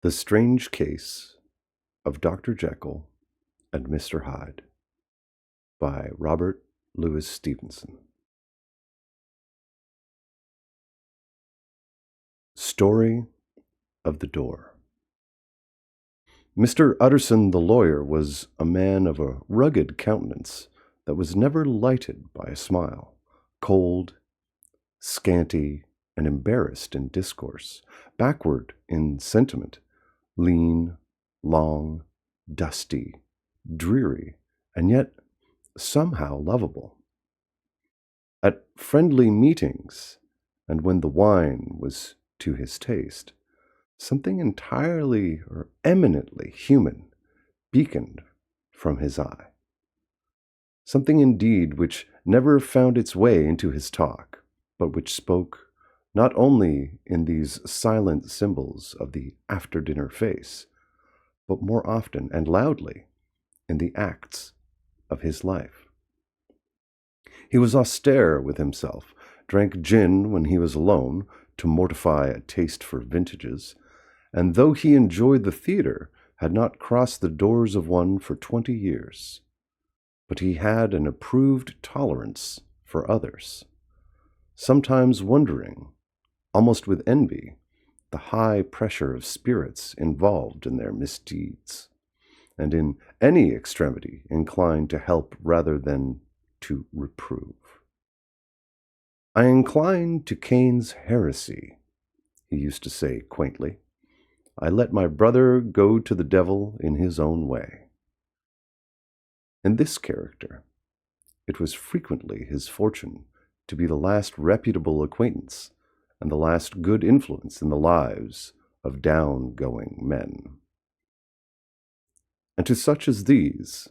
The Strange Case of Dr. Jekyll and Mr. Hyde by Robert Louis Stevenson. Story of the Door. Mr. Utterson the lawyer was a man of a rugged countenance that was never lighted by a smile, cold, scanty, and embarrassed in discourse, backward in sentiment, lean, long, dusty, dreary, and yet somehow lovable. At friendly meetings, and when the wine was to his taste, something entirely or eminently human beaconed from his eye. Something indeed which never found its way into his talk, but which spoke not only in these silent symbols of the after-dinner face, but more often and loudly in the acts of his life. He was austere with himself, drank gin when he was alone to mortify a taste for vintages, and though he enjoyed the theatre, had not crossed the doors of one for 20 years. But he had an approved tolerance for others, sometimes wondering, almost with envy, the high pressure of spirits involved in their misdeeds, and in any extremity inclined to help rather than to reprove. "I incline to Cain's heresy," he used to say quaintly. "I let my brother go to the devil in his own way." In this character, it was frequently his fortune to be the last reputable acquaintance and the last good influence in the lives of down-going men. And to such as these,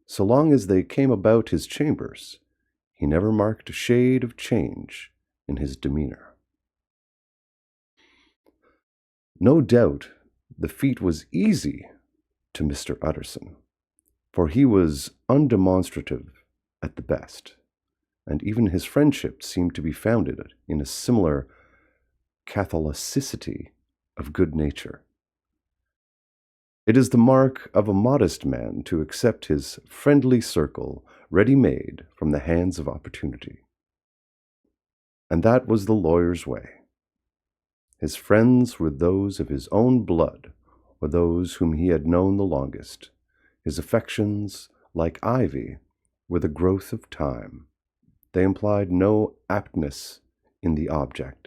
so long as they came about his chambers, he never marked a shade of change in his demeanor. No doubt the feat was easy to Mr. Utterson, for he was undemonstrative at the best, and even his friendship seemed to be founded in a similar catholicity of good nature. It is the mark of a modest man to accept his friendly circle ready-made from the hands of opportunity. And that was the lawyer's way. His friends were those of his own blood, or those whom he had known the longest. His affections, like ivy, were the growth of time. They implied no aptness in the object.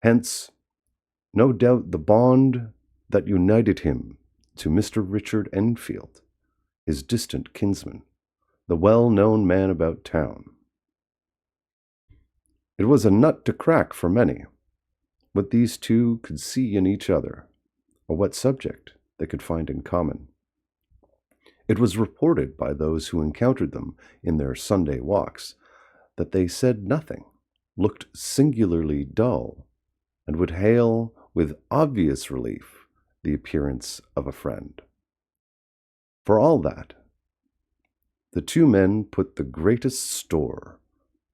Hence, no doubt the bond that united him to Mr. Richard Enfield, his distant kinsman, the well-known man about town. It was a nut to crack for many, what these two could see in each other, or what subject they could find in common. It was reported by those who encountered them in their Sunday walks that they said nothing, looked singularly dull, and would hail with obvious relief the appearance of a friend. For all that, the two men put the greatest store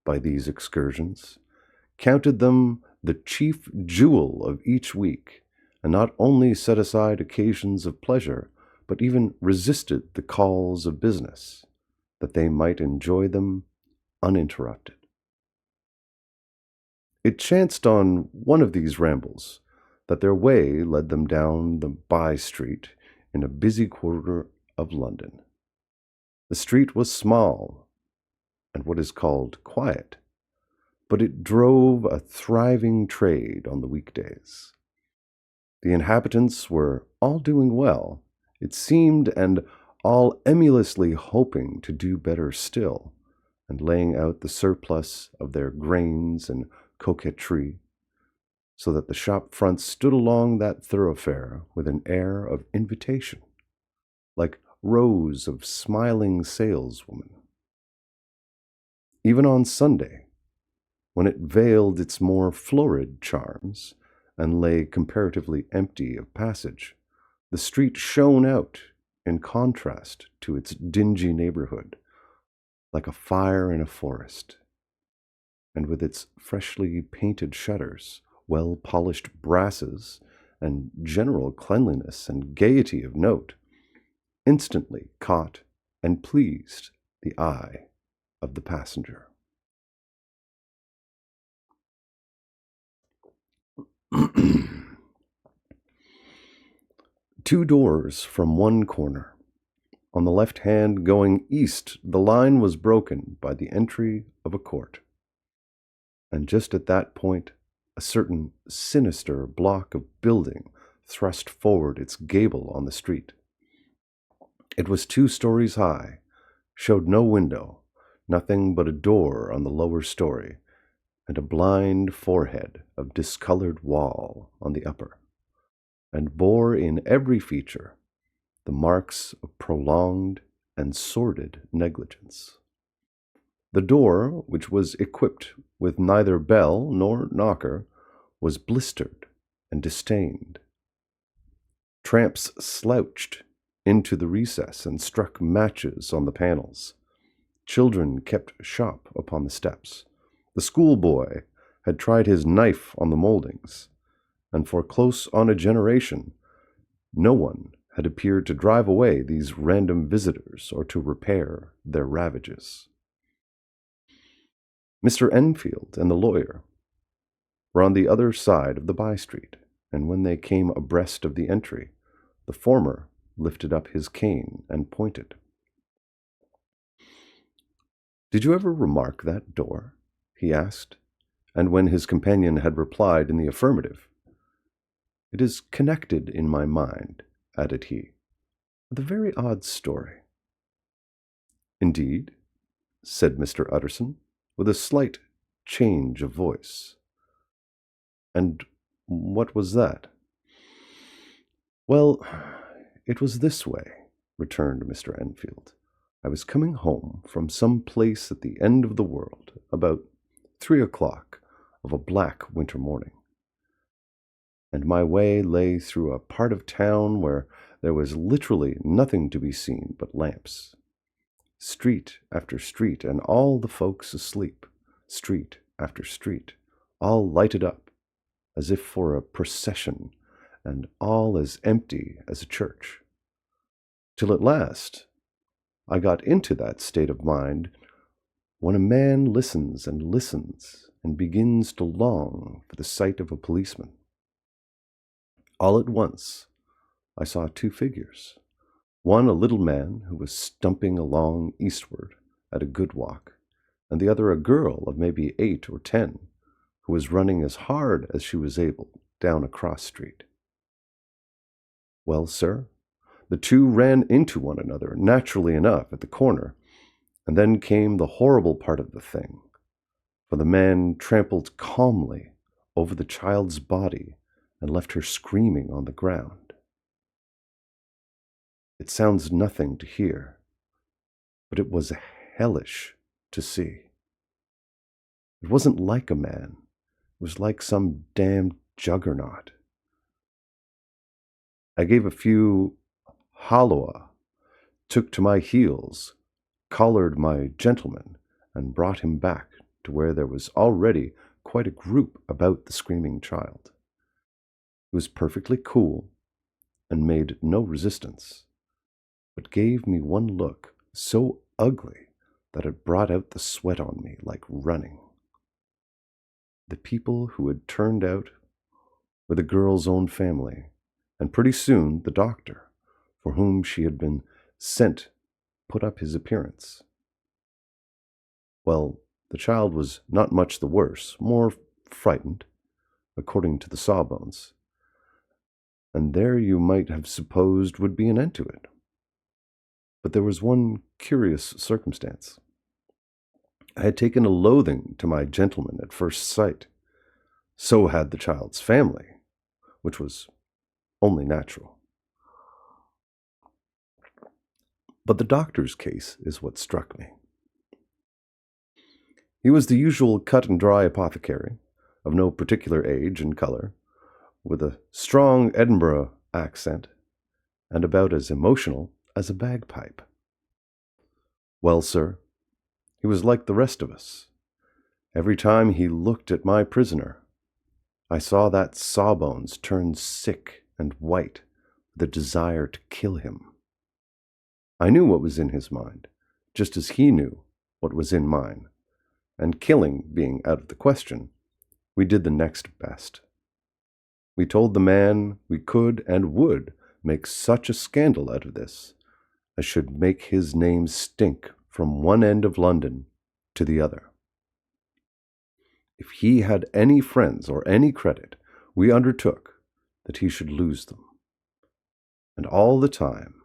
by these excursions, counted them the chief jewel of each week, and not only set aside occasions of pleasure, but even resisted the calls of business, that they might enjoy them uninterrupted. It chanced on one of these rambles that their way led them down the by-street in a busy quarter of London. The street was small and what is called quiet, but it drove a thriving trade on the weekdays. The inhabitants were all doing well, it seemed, and all emulously hoping to do better still, and laying out the surplus of their grains and coquetry, so that the shop fronts stood along that thoroughfare with an air of invitation, like rows of smiling saleswomen. Even on Sunday, when it veiled its more florid charms and lay comparatively empty of passage, the street shone out in contrast to its dingy neighborhood, like a fire in a forest, and with its freshly painted shutters, well-polished brasses, and general cleanliness and gaiety of note instantly caught and pleased the eye of the passenger. Two doors from one corner. On the left hand, going east, the line was broken by the entry of a court. And just at that point, a certain sinister block of building thrust forward its gable on the street. It was 2 stories high, showed no window, nothing but a door on the lower story, and a blind forehead of discolored wall on the upper, and bore in every feature the marks of prolonged and sordid negligence. The door, which was equipped with neither bell nor knocker, was blistered and disdained. Tramps slouched into the recess and struck matches on the panels. Children kept shop upon the steps. The schoolboy had tried his knife on the moldings, and for close on a generation, no one had appeared to drive away these random visitors or to repair their ravages. Mr. Enfield and the lawyer were on the other side of the by-street, and when they came abreast of the entry, the former lifted up his cane and pointed. "Did you ever remark that door?" he asked, and when his companion had replied in the affirmative, "It is connected in my mind," added he, "with a very odd story." "Indeed?" said Mr. Utterson, with a slight change of voice. "And what was that?" "Well, it was this way," returned Mr. Enfield. "I was coming home from some place at the end of the world, about 3 o'clock of a black winter morning, and my way lay through a part of town where there was literally nothing to be seen but lamps. Street after street, and all the folks asleep. Street after street, all lighted up, as if for a procession, and all as empty as a church. Till at last I got into that state of mind when a man listens and begins to long for the sight of a policeman. All at once I saw 2 figures, one a little man who was stumping along eastward at a good walk, and the other a girl of maybe 8 or 10, who was running as hard as she was able down a cross street. Well, sir, the 2 ran into one another, naturally enough, at the corner, and then came the horrible part of the thing, for the man trampled calmly over the child's body and left her screaming on the ground. It sounds nothing to hear, but it was hellish to see. It wasn't like a man. It was like some damned juggernaut. I gave a few halloa, took to my heels, collared my gentleman, and brought him back to where there was already quite a group about the screaming child. He was perfectly cool and made no resistance, but gave me one look so ugly that it brought out the sweat on me like running. The people who had turned out were the girl's own family, and pretty soon the doctor, for whom she had been sent, put up his appearance. Well, the child was not much the worse, more frightened, according to the sawbones, and there you might have supposed would be an end to it. But there was one curious circumstance. I had taken a loathing to my gentleman at first sight. So had the child's family, which was only natural. But the doctor's case is what struck me. He was the usual cut-and-dry apothecary, of no particular age and color, with a strong Edinburgh accent, and about as emotional as a bagpipe. Well, sir, he was like the rest of us. Every time he looked at my prisoner, I saw that Sawbones turn sick and white with a desire to kill him. I knew what was in his mind, just as he knew what was in mine, and killing being out of the question, we did the next best. We told the man we could and would make such a scandal out of this as should make his name stink from one end of London to the other. If he had any friends or any credit, we undertook that he should lose them. And all the time,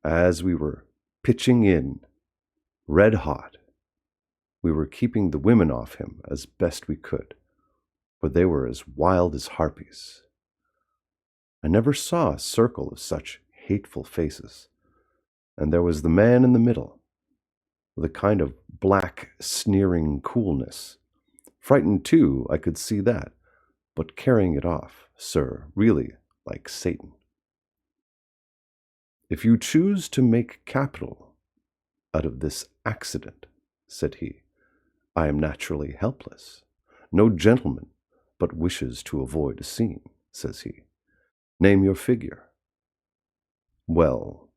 as we were pitching in, red hot, we were keeping the women off him as best we could, for they were as wild as harpies. I never saw a circle of such hateful faces, and there was the man in the middle, with a kind of black, sneering coolness. Frightened too, I could see that, but carrying it off, sir, really like Satan. If you choose to make capital out of this accident, said he, I am naturally helpless. No gentleman but wishes to avoid a scene, says he. Name your figure. Well,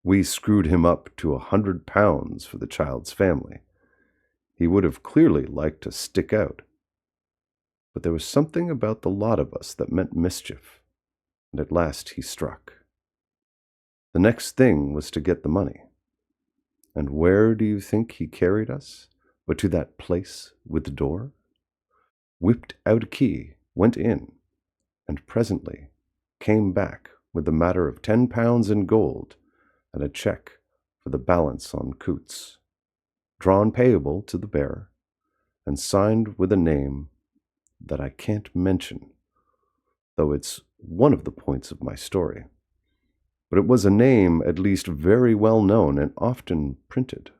we screwed him up to £100 for the child's family. He would have clearly liked to stick out. But there was something about the lot of us that meant mischief, and at last he struck. The next thing was to get the money. And where do you think he carried us, but to that place with the door? Whipped out a key, went in, and presently came back with a matter of £10 in gold and a cheque for the balance on Coots, drawn payable to the bearer, and signed with a name that I can't mention, though it's one of the points of my story. But it was a name at least very well known and often printed.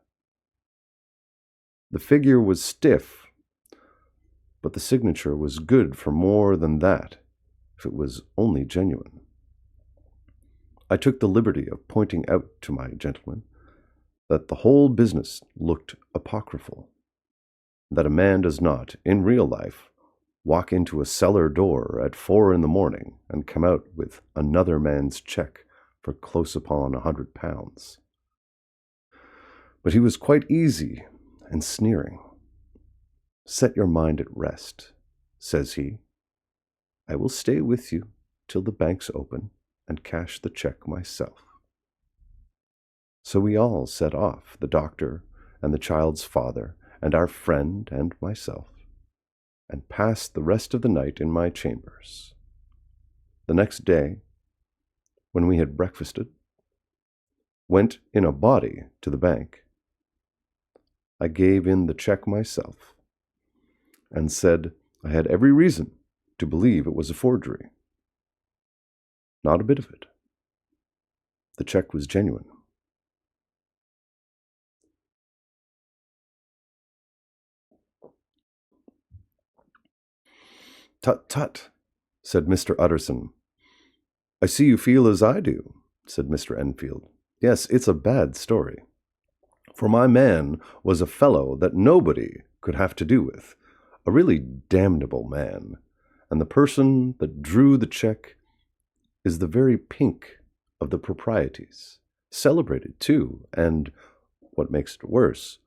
The figure was stiff, but the signature was good for more than that, if it was only genuine. I took the liberty of pointing out to my gentleman that the whole business looked apocryphal, that a man does not, in real life, walk into a cellar door at 4 a.m. and come out with another man's cheque for close upon £100. But he was quite easy and sneering. Set your mind at rest, says he. I will stay with you till the banks open and cash the cheque myself. So we all set off, the doctor and the child's father and our friend and myself, and passed the rest of the night in my chambers. The next day, when we had breakfasted, went in a body to the bank. I gave in the cheque myself, and said I had every reason to believe it was a forgery. Not a bit of it. The cheque was genuine. Tut, tut, said Mr. Utterson. I see you feel as I do, said Mr. Enfield. Yes, it's a bad story. For my man was a fellow that nobody could have to do with, a really damnable man, and the person that drew the cheque is the very pink of the proprieties, celebrated too, and, what makes it worse,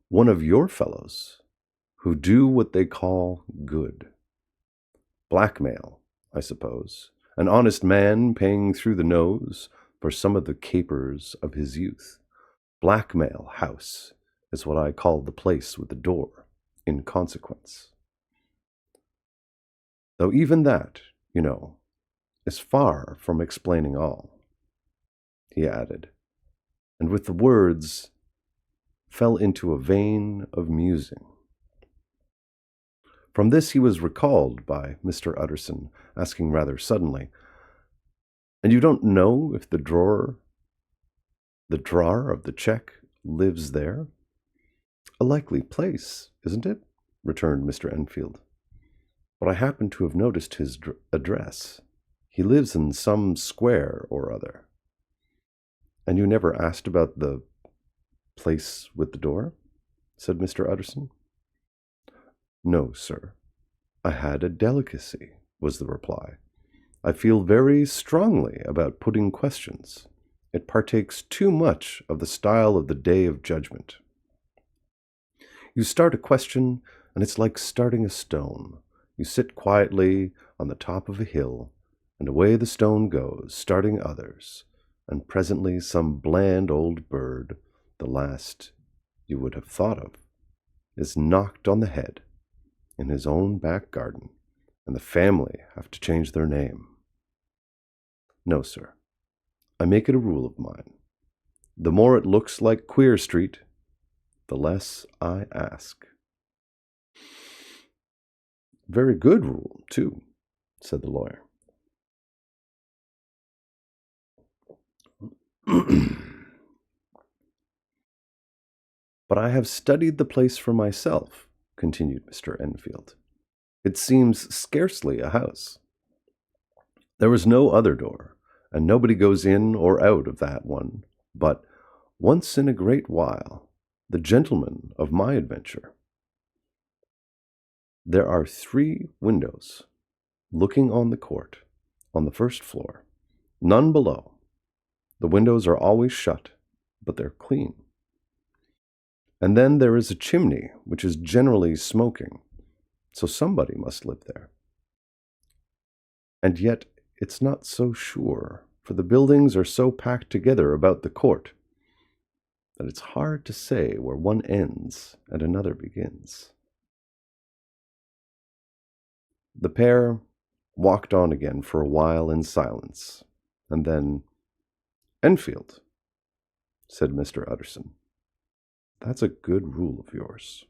one of your fellows who do what they call good. Blackmail, I suppose, an honest man paying through the nose for some of the capers of his youth. Blackmail House is what I call the place with the door, in consequence. Though even that, you know, is far from explaining all, he added, and with the words fell into a vein of musing. From this he was recalled by Mr. Utterson, asking rather suddenly, And you don't know if the drawer of the cheque lives there? A likely place, isn't it? Returned Mr. Enfield. But I happen to have noticed his address. He lives in some square or other. And you never asked about the place with the door? Said Mr. Utterson. No, sir. I had a delicacy, was the reply. I feel very strongly about putting questions. It partakes too much of the style of the Day of Judgment. You start a question, and it's like starting a stone. You sit quietly on the top of a hill, and away the stone goes, starting others, and presently some bland old bird, the last you would have thought of, is knocked on the head in his own back garden, and the family have to change their name. No, sir. I make it a rule of mine. The more it looks like Queer Street, the less I ask. Very good rule, too, said the lawyer. But I have studied the place for myself, continued Mr. Enfield. It seems scarcely a house. There was no other door, and nobody goes in or out of that one, but once in a great while, the gentleman of my adventure. There are 3 windows looking on the court on the first floor, none below. The windows are always shut, but they're clean. And then there is a chimney, which is generally smoking, so somebody must live there. And yet it's not so sure, for the buildings are so packed together about the court that it's hard to say where one ends and another begins. The pair walked on again for a while in silence, and then, "Enfield," said Mr. Utterson, "that's a good rule of yours."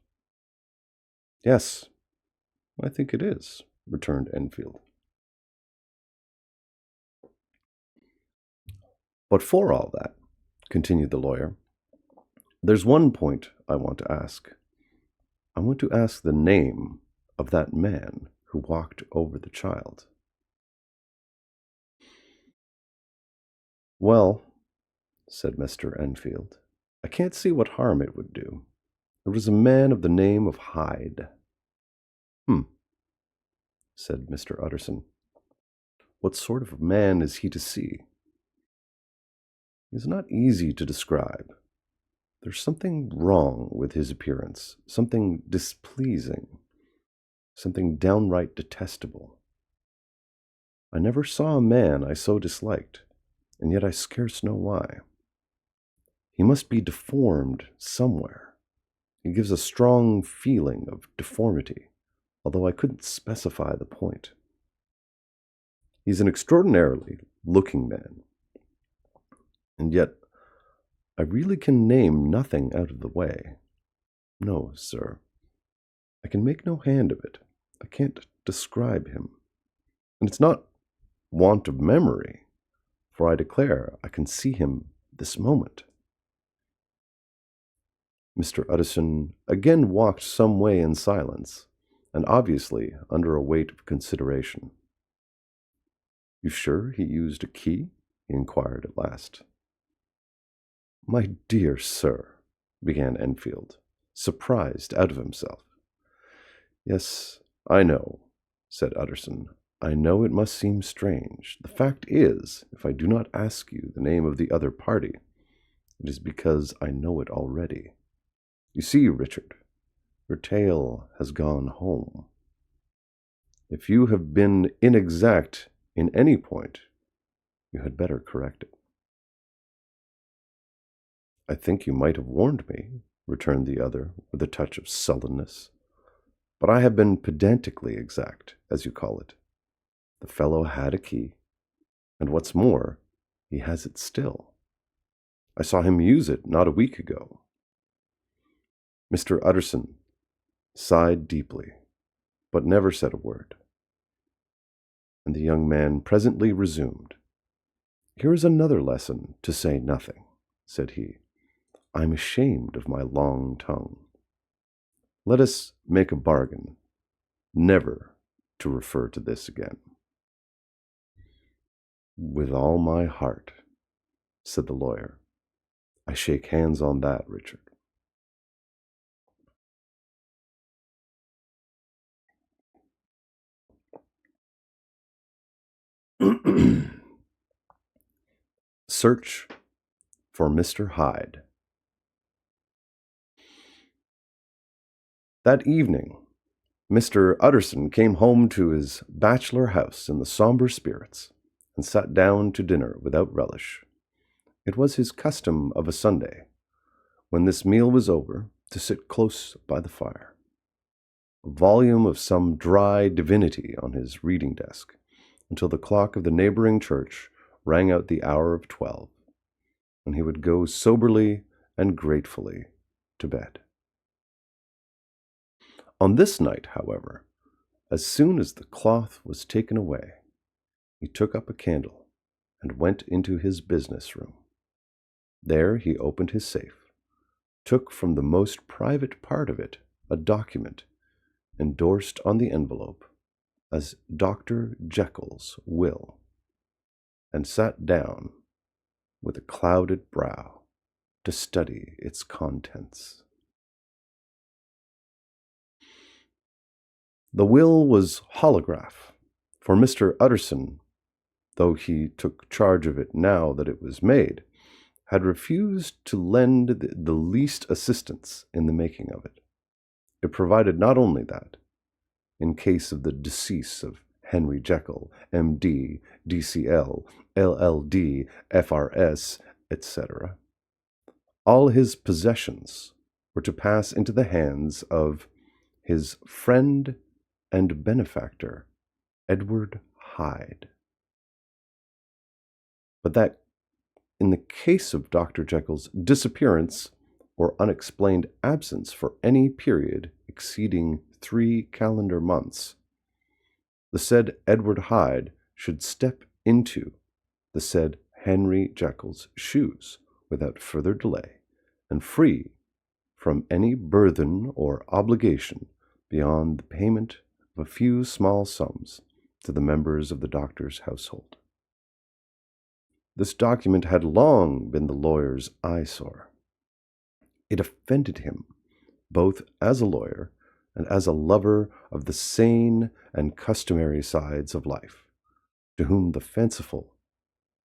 "Yes, I think it is," returned Enfield. "But for all that," continued the lawyer, "there's one point I want to ask. I want to ask the name of that man who walked over the child." "Well," said Mr. Enfield, "I can't see what harm it would do. It was a man of the name of Hyde." Said Mr. Utterson. "What sort of a man is he to see?" "He's not easy to describe. There's something wrong with his appearance, something displeasing, something downright detestable. I never saw a man I so disliked, and yet I scarce know why. He must be deformed somewhere. He gives a strong feeling of deformity, although I couldn't specify the point. He's an extraordinarily looking man, and yet I really can name nothing out of the way. No, sir, I can make no hand of it. I can't describe him. And it's not want of memory, for I declare I can see him this moment." Mr. Utterson again walked some way in silence, and obviously under a weight of consideration. "You sure he used a key?" he inquired at last. "My dear sir," began Enfield, surprised out of himself. "Yes, I know," said Utterson. "I know it must seem strange. The fact is, if I do not ask you the name of the other party, it is because I know it already. You see, Richard, your tale has gone home. If you have been inexact in any point, you had better correct it." "I think you might have warned me," returned the other, with a touch of sullenness. "But I have been pedantically exact, as you call it. The fellow had a key, and what's more, he has it still. I saw him use it not a week ago." Mr. Utterson sighed deeply, but never said a word. And the young man presently resumed. "Here is another lesson to say nothing," said he. "I'm ashamed of my long tongue. Let us make a bargain never to refer to this again." "With all my heart," said the lawyer. "I shake hands on that, Richard." Search for Mr. Hyde. That evening, Mr. Utterson came home to his bachelor house in the somber spirits, and sat down to dinner without relish. It was his custom of a Sunday, when this meal was over, to sit close by the fire, a volume of some dry divinity on his reading desk, until the clock of the neighboring church rang out the hour of 12, when he would go soberly and gratefully to bed. On this night, however, as soon as the cloth was taken away, he took up a candle and went into his business room. There he opened his safe, took from the most private part of it a document endorsed on the envelope as Dr. Jekyll's will, and sat down with a clouded brow to study its contents. The will was holograph, for Mr. Utterson, though he took charge of it now that it was made, had refused to lend the least assistance in the making of it. It provided not only that, in case of the decease of Henry Jekyll, M.D., D.C.L., L.L.D., F.R.S., etc., all his possessions were to pass into the hands of his friend and benefactor, Edward Hyde. But that in the case of Dr. Jekyll's disappearance or unexplained absence for any period exceeding 3 calendar months, the said Edward Hyde should step into the said Henry Jekyll's shoes without further delay, and free from any burthen or obligation beyond the payment of a few small sums to the members of the doctor's household. This document had long been the lawyer's eyesore. It offended him, both as a lawyer and as a lover of the sane and customary sides of life, to whom the fanciful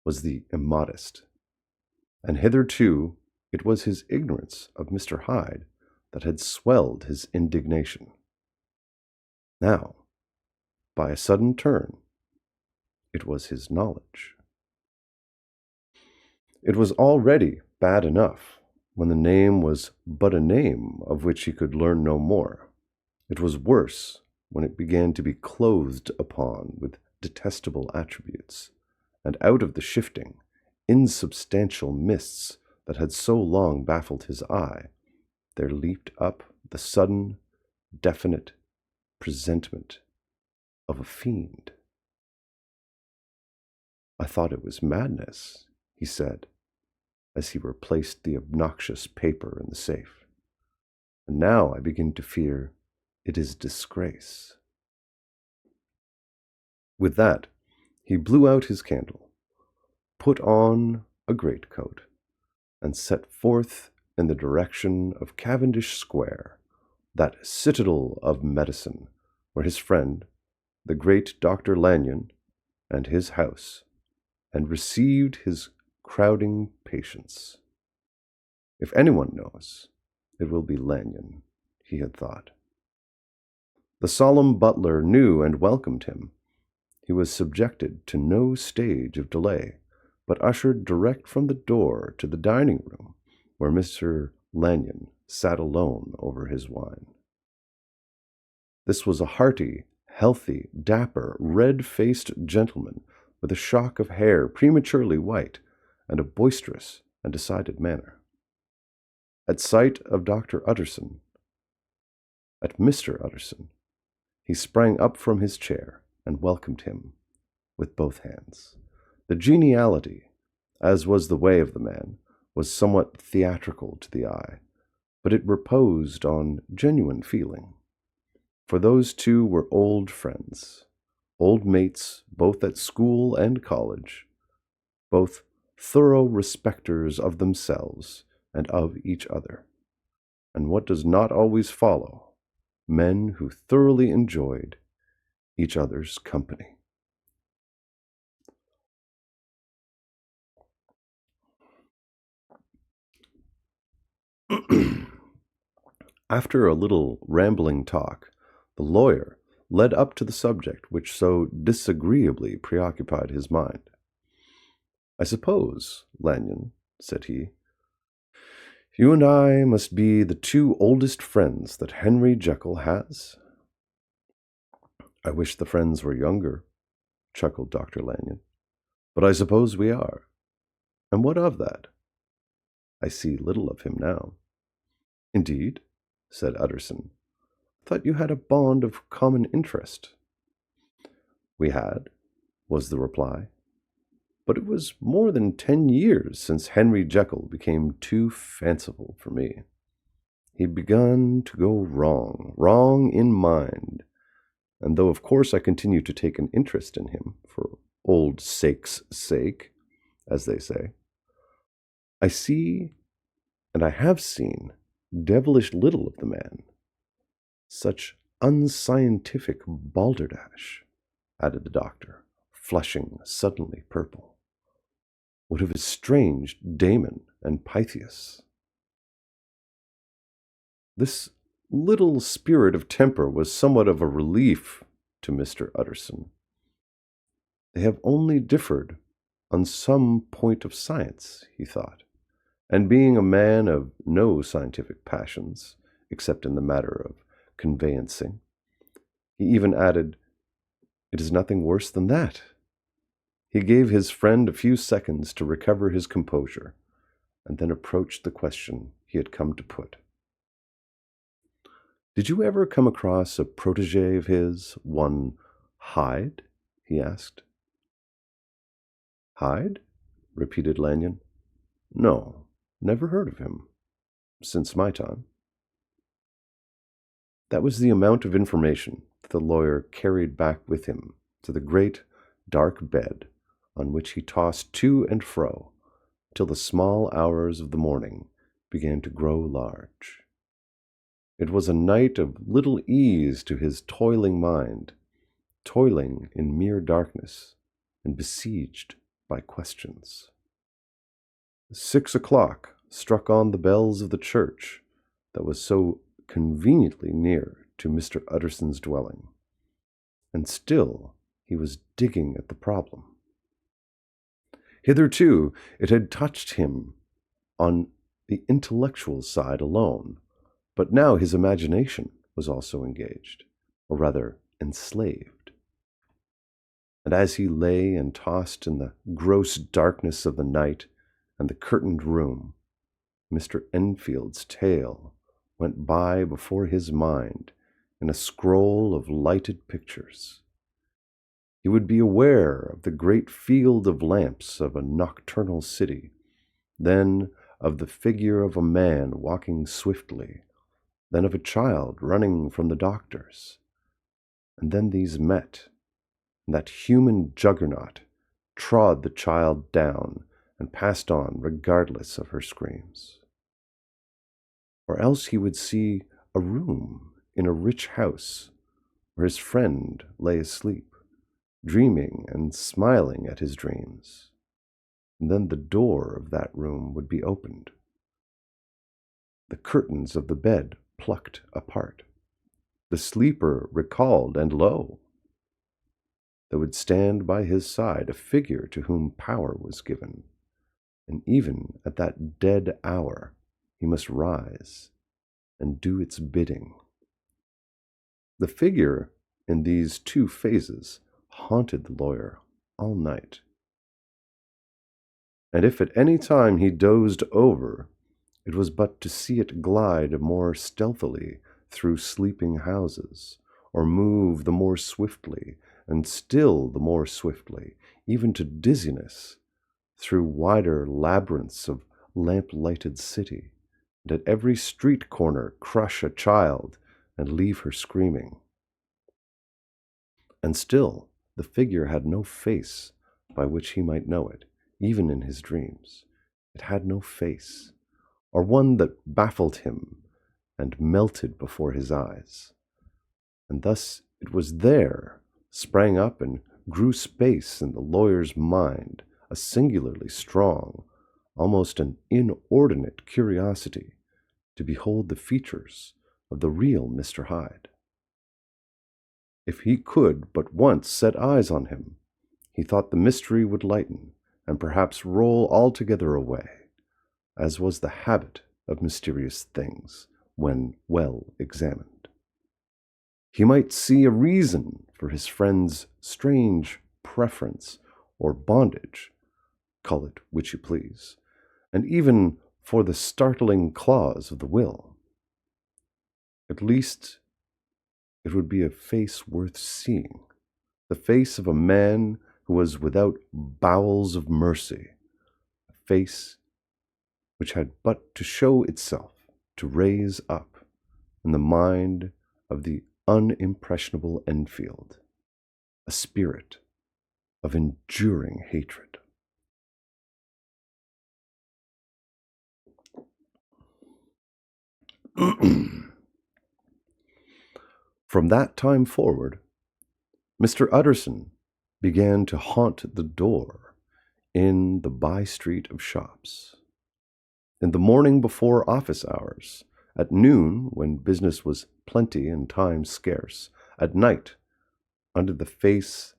was the immodest. And hitherto it was his ignorance of Mr. Hyde that had swelled his indignation. Now, by a sudden turn, it was his knowledge. It was already bad enough when the name was but a name of which he could learn no more. It was worse when it began to be clothed upon with detestable attributes, and out of the shifting, insubstantial mists that had so long baffled his eye, there leaped up the sudden, definite presentment of a fiend. "I thought it was madness," he said, as he replaced the obnoxious paper in the safe. "And now I begin to fear it is disgrace." With that, he blew out his candle, put on a greatcoat, and set forth in the direction of Cavendish Square, that citadel of medicine, where his friend, the great Dr. Lanyon, and his house, and received his crowding patients. If anyone knows, it will be Lanyon, he had thought. The solemn butler knew and welcomed him. He was subjected to no stage of delay, but ushered direct from the door to the dining room, where Mr. Lanyon sat alone over his wine. This was a hearty, healthy, dapper, red-faced gentleman with a shock of hair prematurely white, and a boisterous and decided manner. At sight of Mr. Utterson, he sprang up from his chair and welcomed him with both hands. The geniality, as was the way of the man, was somewhat theatrical to the eye, but it reposed on genuine feeling. For those two were old friends, old mates both at school and college, both thorough respecters of themselves and of each other, and what does not always follow, men who thoroughly enjoyed each other's company. After a little rambling talk, the lawyer led up to the subject which so disagreeably preoccupied his mind. "I suppose, Lanyon," said he, "you and I must be the two oldest friends that Henry Jekyll has?" "I wish the friends were younger," chuckled Dr. Lanyon, "but I suppose we are. And what of that? I see little of him now." "Indeed?" said Utterson. "I thought you had a bond of common interest." "We had," was the reply, "but it was more than 10 years since Henry Jekyll became too fanciful for me. He'd begun to go wrong in mind, and though of course I continue to take an interest in him, for old sake's sake, as they say, I see, and I have seen, devilish little of the man. Such unscientific balderdash," added the doctor, flushing suddenly purple. "What of his strange Damon and Pythias?" This little spirit of temper was somewhat of a relief to Mr. Utterson. They have only differed on some point of science, he thought, and being a man of no scientific passions, except in the matter of conveyancing, he even added, "It is nothing worse than that." He gave his friend a few seconds to recover his composure, and then approached the question he had come to put. "Did you ever come across a protégé of his, one Hyde?" he asked. "Hyde?" repeated Lanyon. "No, never heard of him, since my time." That was the amount of information that the lawyer carried back with him to the great, dark bed on which he tossed to and fro till the small hours of the morning began to grow large. It was a night of little ease to his toiling mind, toiling in mere darkness and besieged by questions. 6 o'clock struck on the bells of the church that was so conveniently near to Mr. Utterson's dwelling, and still he was digging at the problem. Hitherto it had touched him on the intellectual side alone, but now his imagination was also engaged, or rather enslaved. And as he lay and tossed in the gross darkness of the night and the curtained room, Mr. Enfield's tale went by before his mind in a scroll of lighted pictures. He would be aware of the great field of lamps of a nocturnal city, then of the figure of a man walking swiftly, then of a child running from the doctor's. And then these met, and that human juggernaut trod the child down and passed on regardless of her screams. Or else he would see a room in a rich house where his friend lay asleep, dreaming and smiling at his dreams. And then the door of that room would be opened, the curtains of the bed plucked apart, the sleeper recalled, and lo! there would stand by his side a figure to whom power was given, and even at that dead hour he must rise and do its bidding. The figure in these two phases haunted the lawyer all night. And if at any time he dozed over, it was but to see it glide more stealthily through sleeping houses, or move the more swiftly, and still the more swiftly, even to dizziness, through wider labyrinths of lamp-lighted city, and at every street corner crush a child and leave her screaming. And still the figure had no face by which he might know it, even in his dreams. It had no face, or one that baffled him and melted before his eyes. And thus it was there, sprang up and grew space in the lawyer's mind, a singularly strong, almost an inordinate curiosity to behold the features of the real Mr. Hyde. If he could but once set eyes on him, he thought the mystery would lighten and perhaps roll altogether away, as was the habit of mysterious things when well examined. He might see a reason for his friend's strange preference or bondage, call it which you please, and even for the startling clause of the will. At least it would be a face worth seeing, the face of a man who was without bowels of mercy, a face which had but to show itself to raise up in the mind of the unimpressionable Enfield a spirit of enduring hatred. From that time forward, Mr. Utterson began to haunt the door in the by-street of shops. In the morning before office hours, at noon when business was plenty and time scarce, at night under the face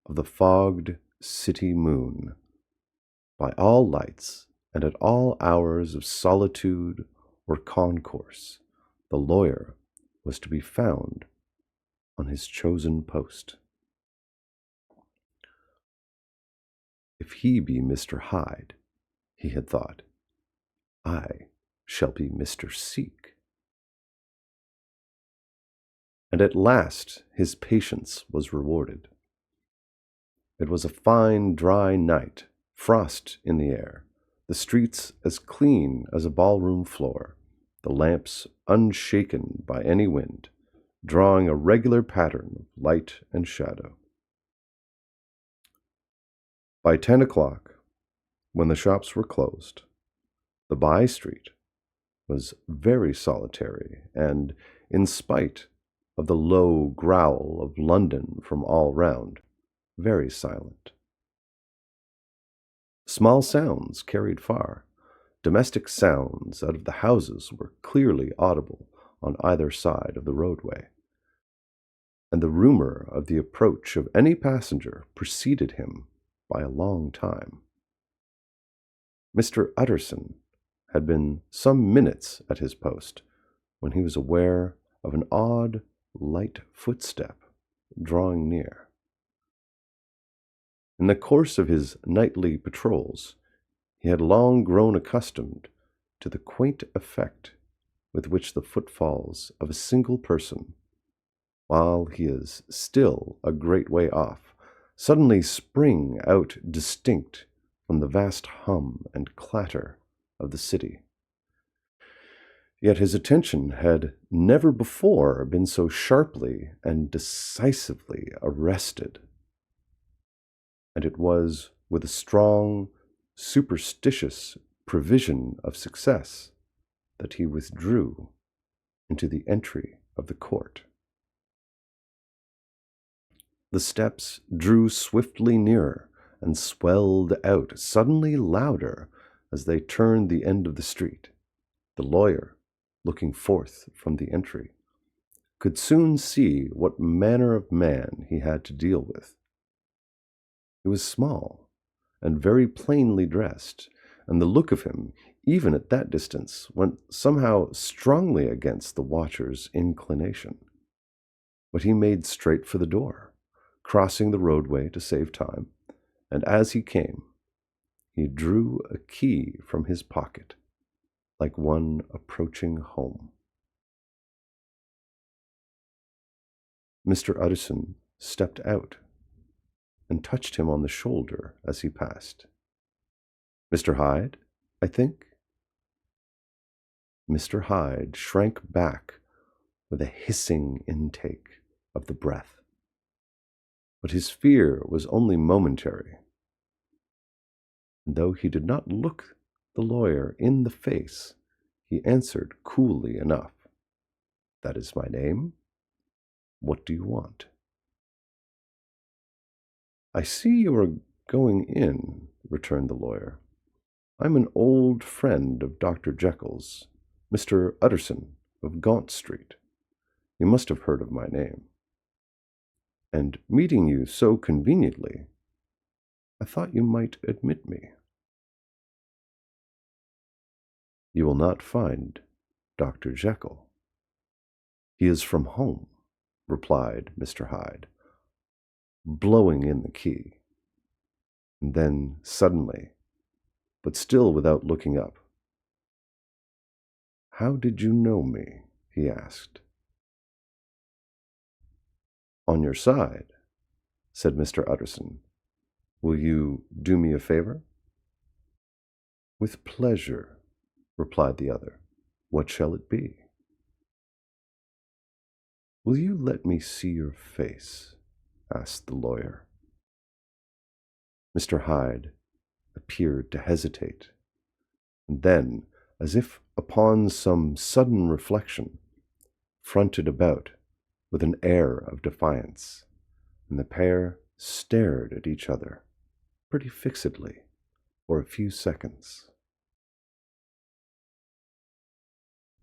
of the fogged city moon, by all lights and at all hours of solitude or concourse, the lawyer was to be found on his chosen post. If he be Mr. Hyde, he had thought, I shall be Mr. Seek. And at last his patience was rewarded. It was a fine, dry night, frost in the air, the streets as clean as a ballroom floor, the lamps unshaken by any wind, drawing a regular pattern of light and shadow. By 10 o'clock, when the shops were closed, the by-street was very solitary and, in spite of the low growl of London from all round, very silent. Small sounds carried far. Domestic sounds out of the houses were clearly audible on either side of the roadway, and the rumor of the approach of any passenger preceded him by a long time. Mr. Utterson had been some minutes at his post when he was aware of an odd, light footstep drawing near. In the course of his nightly patrols, he had long grown accustomed to the quaint effect with which the footfalls of a single person, while he is still a great way off, suddenly spring out distinct from the vast hum and clatter of the city. Yet his attention had never before been so sharply and decisively arrested, and it was with a strong, superstitious prevision of success that he withdrew into the entry of the court. The steps drew swiftly nearer and swelled out suddenly louder as they turned the end of the street. The lawyer, looking forth from the entry, could soon see what manner of man he had to deal with. He was small and very plainly dressed, and the look of him, even at that distance, went somehow strongly against the watcher's inclination. But he made straight for the door, crossing the roadway to save time, and as he came, he drew a key from his pocket, like one approaching home. Mr. Utterson stepped out and touched him on the shoulder as he passed. "Mr. Hyde, I think?" Mr. Hyde shrank back with a hissing intake of the breath. But his fear was only momentary. And though he did not look the lawyer in the face, he answered coolly enough, "That is my name. What do you want?" "I see you are going in," returned the lawyer. "I'm an old friend of Dr. Jekyll's, Mr. Utterson of Gaunt Street. You must have heard of my name. And meeting you so conveniently, I thought you might admit me. You will not find Dr. Jekyll. He is from home, replied Mr. Hyde, blowing in the key. And then suddenly, but still without looking up, "How did you know me?" he asked. "On your side," said Mr. Utterson. "Will you do me a favor?" "With pleasure," replied the other. "What shall it be?" "Will you let me see your face?" asked the lawyer. Mr. Hyde appeared to hesitate, and then, as if upon some sudden reflection, fronted about with an air of defiance, and the pair stared at each other pretty fixedly for a few seconds.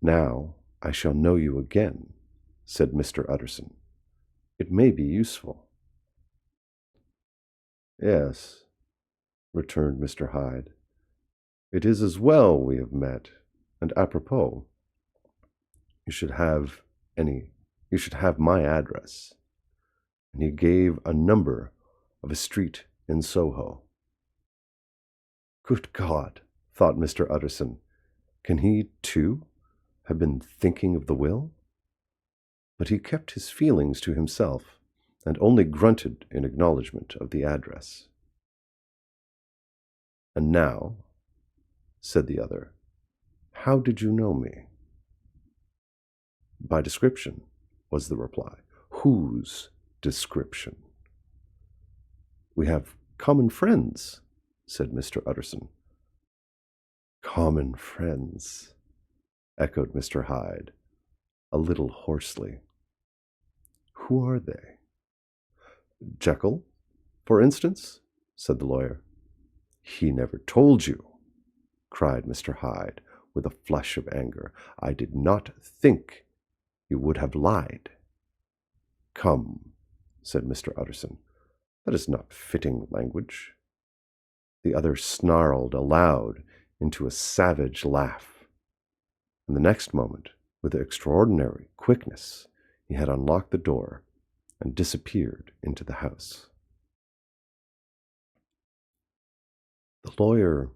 "Now I shall know you again," said Mr. Utterson. "It may be useful." "Yes," returned Mr. Hyde. "It is as well we have met, and apropos, you should have my address." And he gave a number of a street in Soho. Good God, thought Mr. Utterson, can he, too, have been thinking of the will? But he kept his feelings to himself, and only grunted in acknowledgment of the address. "And now," said the other, "how did you know me?" "By description," was the reply. "Whose description?" "We have common friends," said Mr. Utterson. "Common friends," echoed Mr. Hyde, a little hoarsely. "Who are they?" "Jekyll, for instance," said the lawyer. "He never told you," cried Mr. Hyde, with a flush of anger. "I did not think you would have lied." "Come," said Mr. Utterson, "that is not fitting language." The other snarled aloud into a savage laugh, and the next moment, with extraordinary quickness, he had unlocked the door and disappeared into the house. The lawyer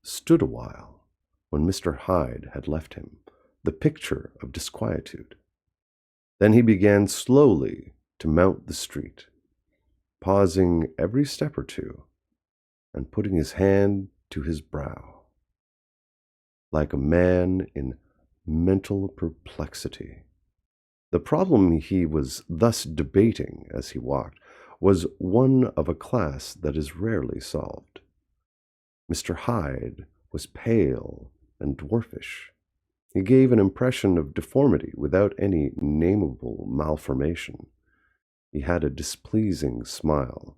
stood a while, when Mr. Hyde had left him, the picture of disquietude. Then he began slowly to mount the street, pausing every step or two, and putting his hand to his brow, like a man in mental perplexity. The problem he was thus debating as he walked was one of a class that is rarely solved. Mr. Hyde was pale and dwarfish. He gave an impression of deformity without any nameable malformation. He had a displeasing smile.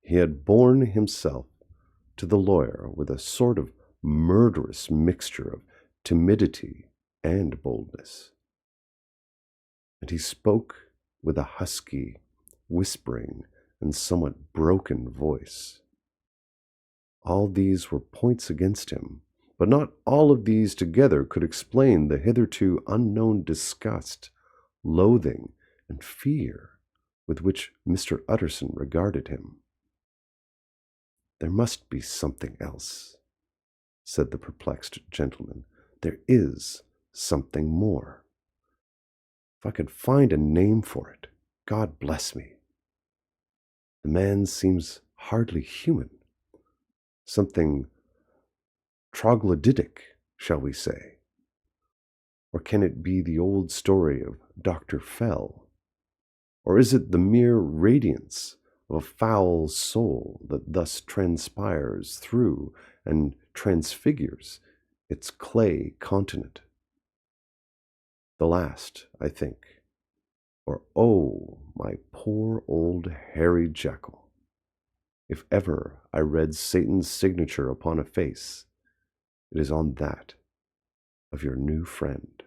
He had borne himself to the lawyer with a sort of murderous mixture of timidity and boldness. And he spoke with a husky, whispering, and somewhat broken voice. All these were points against him, but not all of these together could explain the hitherto unknown disgust, loathing, and fear with which Mr. Utterson regarded him. "There must be something else," said the perplexed gentleman. "There is something more. If I could find a name for it, God bless me. The man seems hardly human. Something troglodytic, shall we say? Or can it be the old story of Dr. Fell? Or is it the mere radiance of a foul soul that thus transpires through and transfigures its clay continent? The last, I think. Or, oh, my poor old Harry Jekyll. If ever I read Satan's signature upon a face, it is on that of your new friend.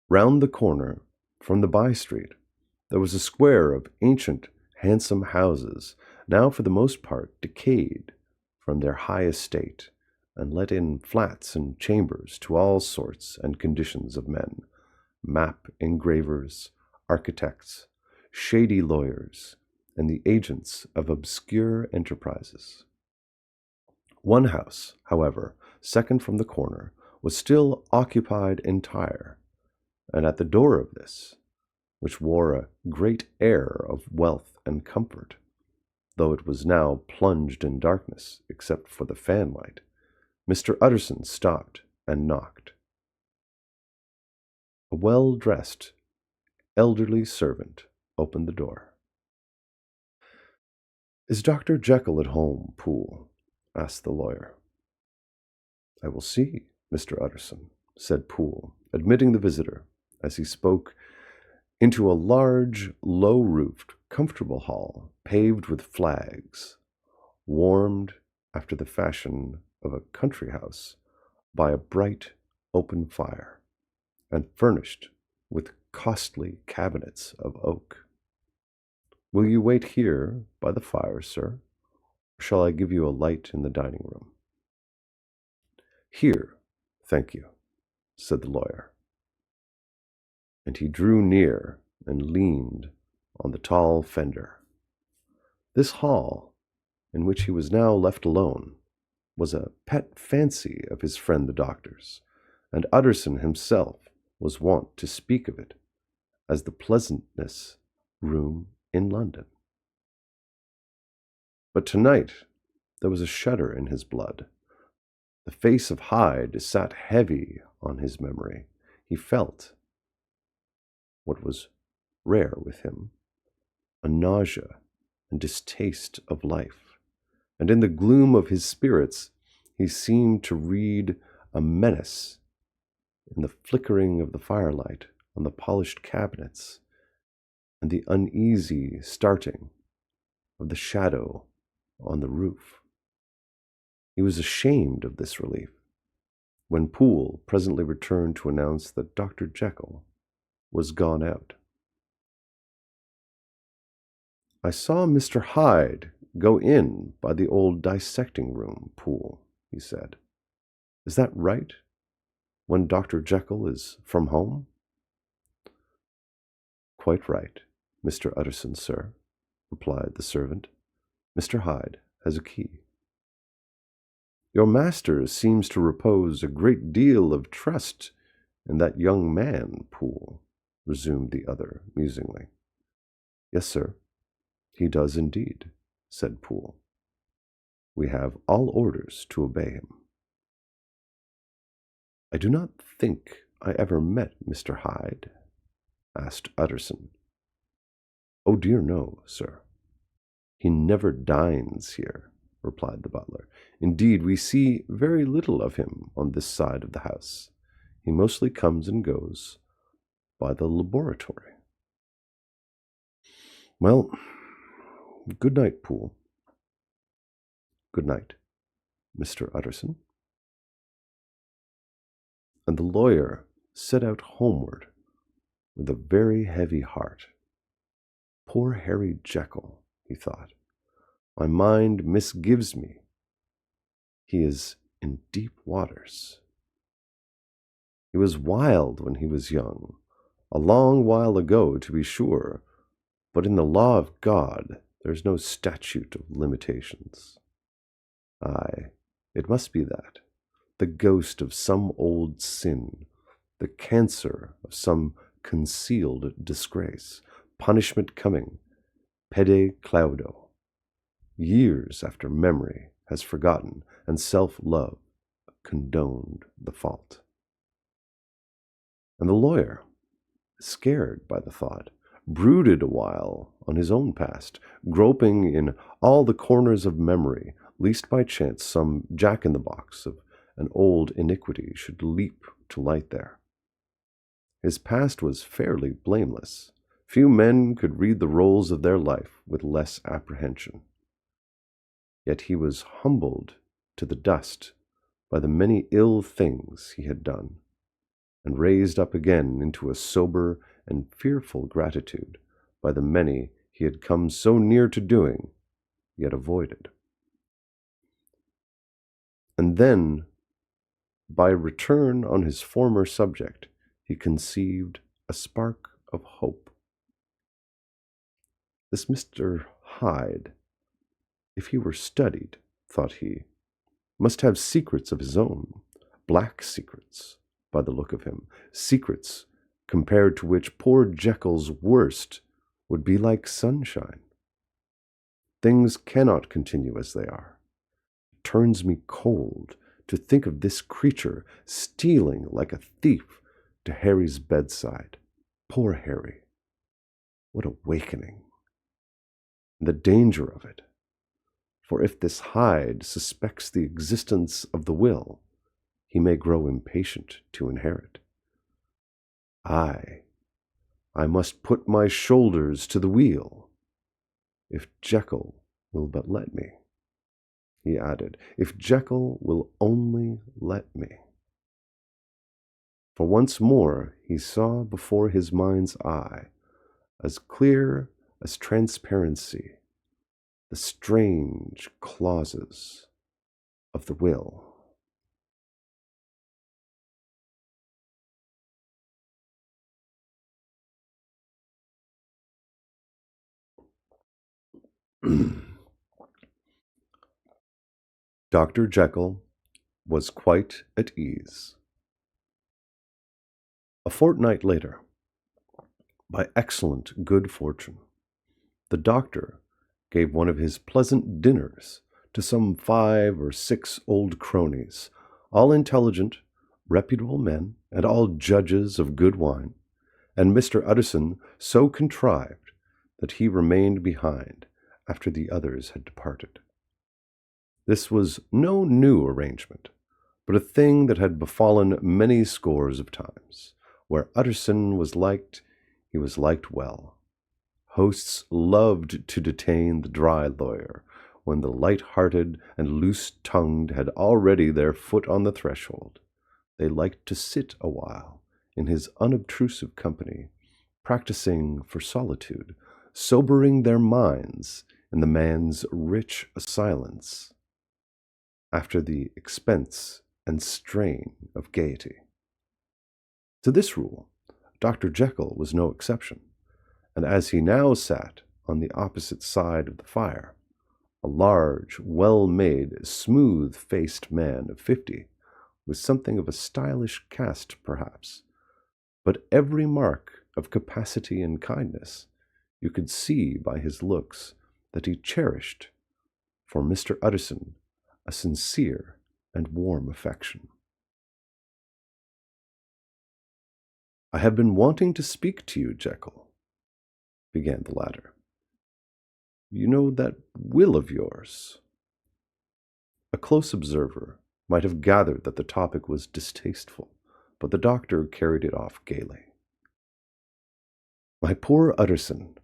Round the corner from the by-street there was a square of ancient, handsome houses, now for the most part decayed from their high estate, and let in flats and chambers to all sorts and conditions of men, map engravers, architects, shady lawyers, and the agents of obscure enterprises. One house, however, second from the corner, was still occupied entire, and at the door of this, which wore a great air of wealth and comfort, though it was now plunged in darkness except for the fanlight, Mr. Utterson stopped and knocked. A well-dressed, elderly servant opened the door. "Is Dr. Jekyll at home, Poole?" asked the lawyer. "I will see, Mr. Utterson," said Poole, admitting the visitor, as he spoke, into a large, low-roofed, comfortable hall, paved with flags, warmed, after the fashion of a country house, by a bright, open fire, and furnished with costly cabinets of oak. "Will you wait here by the fire, sir, or shall I give you a light in the dining room?" "Here, thank you," said the lawyer. And he drew near and leaned on the tall fender. This hall, in which he was now left alone, was a pet fancy of his friend the doctor's, and Utterson himself was wont to speak of it as the pleasantest room in London. But tonight there was a shudder in his blood. The face of Hyde sat heavy on his memory. He felt, what was rare with him, a nausea and distaste of life, and in the gloom of his spirits he seemed to read a menace in the flickering of the firelight on the polished cabinets and the uneasy starting of the shadow on the roof. He was ashamed of this relief when Poole presently returned to announce that Dr. Jekyll was gone out. "I saw Mr. Hyde go in by the old dissecting room, Poole," he said. "Is that right, when Dr. Jekyll is from home?" "Quite right, Mr. Utterson, sir," replied the servant. "Mr. Hyde has a key." "Your master seems to repose a great deal of trust in that young man, Poole," resumed the other musingly. "Yes, sir, he does indeed," said Poole. "We have all orders to obey him." "I do not think I ever met Mr. Hyde?" asked Utterson. "Oh dear, no, sir. He never dines here," replied the butler. "Indeed, we see very little of him on this side of the house. He mostly comes and goes by the laboratory." "Well, good night, Poole." "Good night, Mr. Utterson." And the lawyer set out homeward with a very heavy heart. "Poor Harry Jekyll," he thought. "My mind misgives me. He is in deep waters. He was wild when he was young, a long while ago, to be sure, but in the law of God there's no statute of limitations. Aye, it must be that, the ghost of some old sin, the cancer of some concealed disgrace, punishment coming, pede claudo, years after memory has forgotten and self-love condoned the fault." And the lawyer, scared by the thought, brooded a while on his own past, groping in all the corners of memory, lest by chance some jack-in-the-box of an old iniquity should leap to light there. His past was fairly blameless, Few men could read the rolls of their life with less apprehension. Yet he was humbled to the dust by the many ill things he had done, and raised up again into a sober and fearful gratitude by the many he had come so near to doing, yet avoided. And then, by return on his former subject, he conceived a spark of hope. This Mr. Hyde, if he were studied, thought he, must have secrets of his own, black secrets, by the look of him, secrets compared to which poor Jekyll's worst would be like sunshine. Things cannot continue as they are. It turns me cold to think of this creature stealing like a thief to Harry's bedside. Poor Harry! What awakening! And the danger of it. For if this Hyde suspects the existence of the will, he may grow impatient to inherit. I must put my shoulders to the wheel, if Jekyll will but let me. He added, if Jekyll will only let me. For once more he saw before his mind's eye, as clear as transparency, the strange clauses of the will. Dr. Jekyll was quite at ease. A fortnight later, by excellent good fortune, the doctor gave one of his pleasant dinners to some 5 or 6 old cronies, all intelligent, reputable men, and all judges of good wine, and Mr. Utterson so contrived that he remained behind after the others had departed. This was no new arrangement, but a thing that had befallen many scores of times. Where Utterson was liked, he was liked well. Hosts loved to detain the dry lawyer when the light-hearted and loose-tongued had already their foot on the threshold. They liked to sit a while in his unobtrusive company, practicing for solitude, sobering their minds in the man's rich silence, after the expense and strain of gaiety. To this rule, Dr. Jekyll was no exception, and as he now sat on the opposite side of the fire, a large, well-made, smooth-faced man of 50, with something of a stylish cast perhaps, but every mark of capacity and kindness, you could see by his looks that he cherished for Mr. Utterson a sincere and warm affection. "I have been wanting to speak to you, Jekyll," began the latter. "You know that will of yours." A close observer might have gathered that the topic was distasteful, but the doctor carried it off gaily. "My poor Utterson,"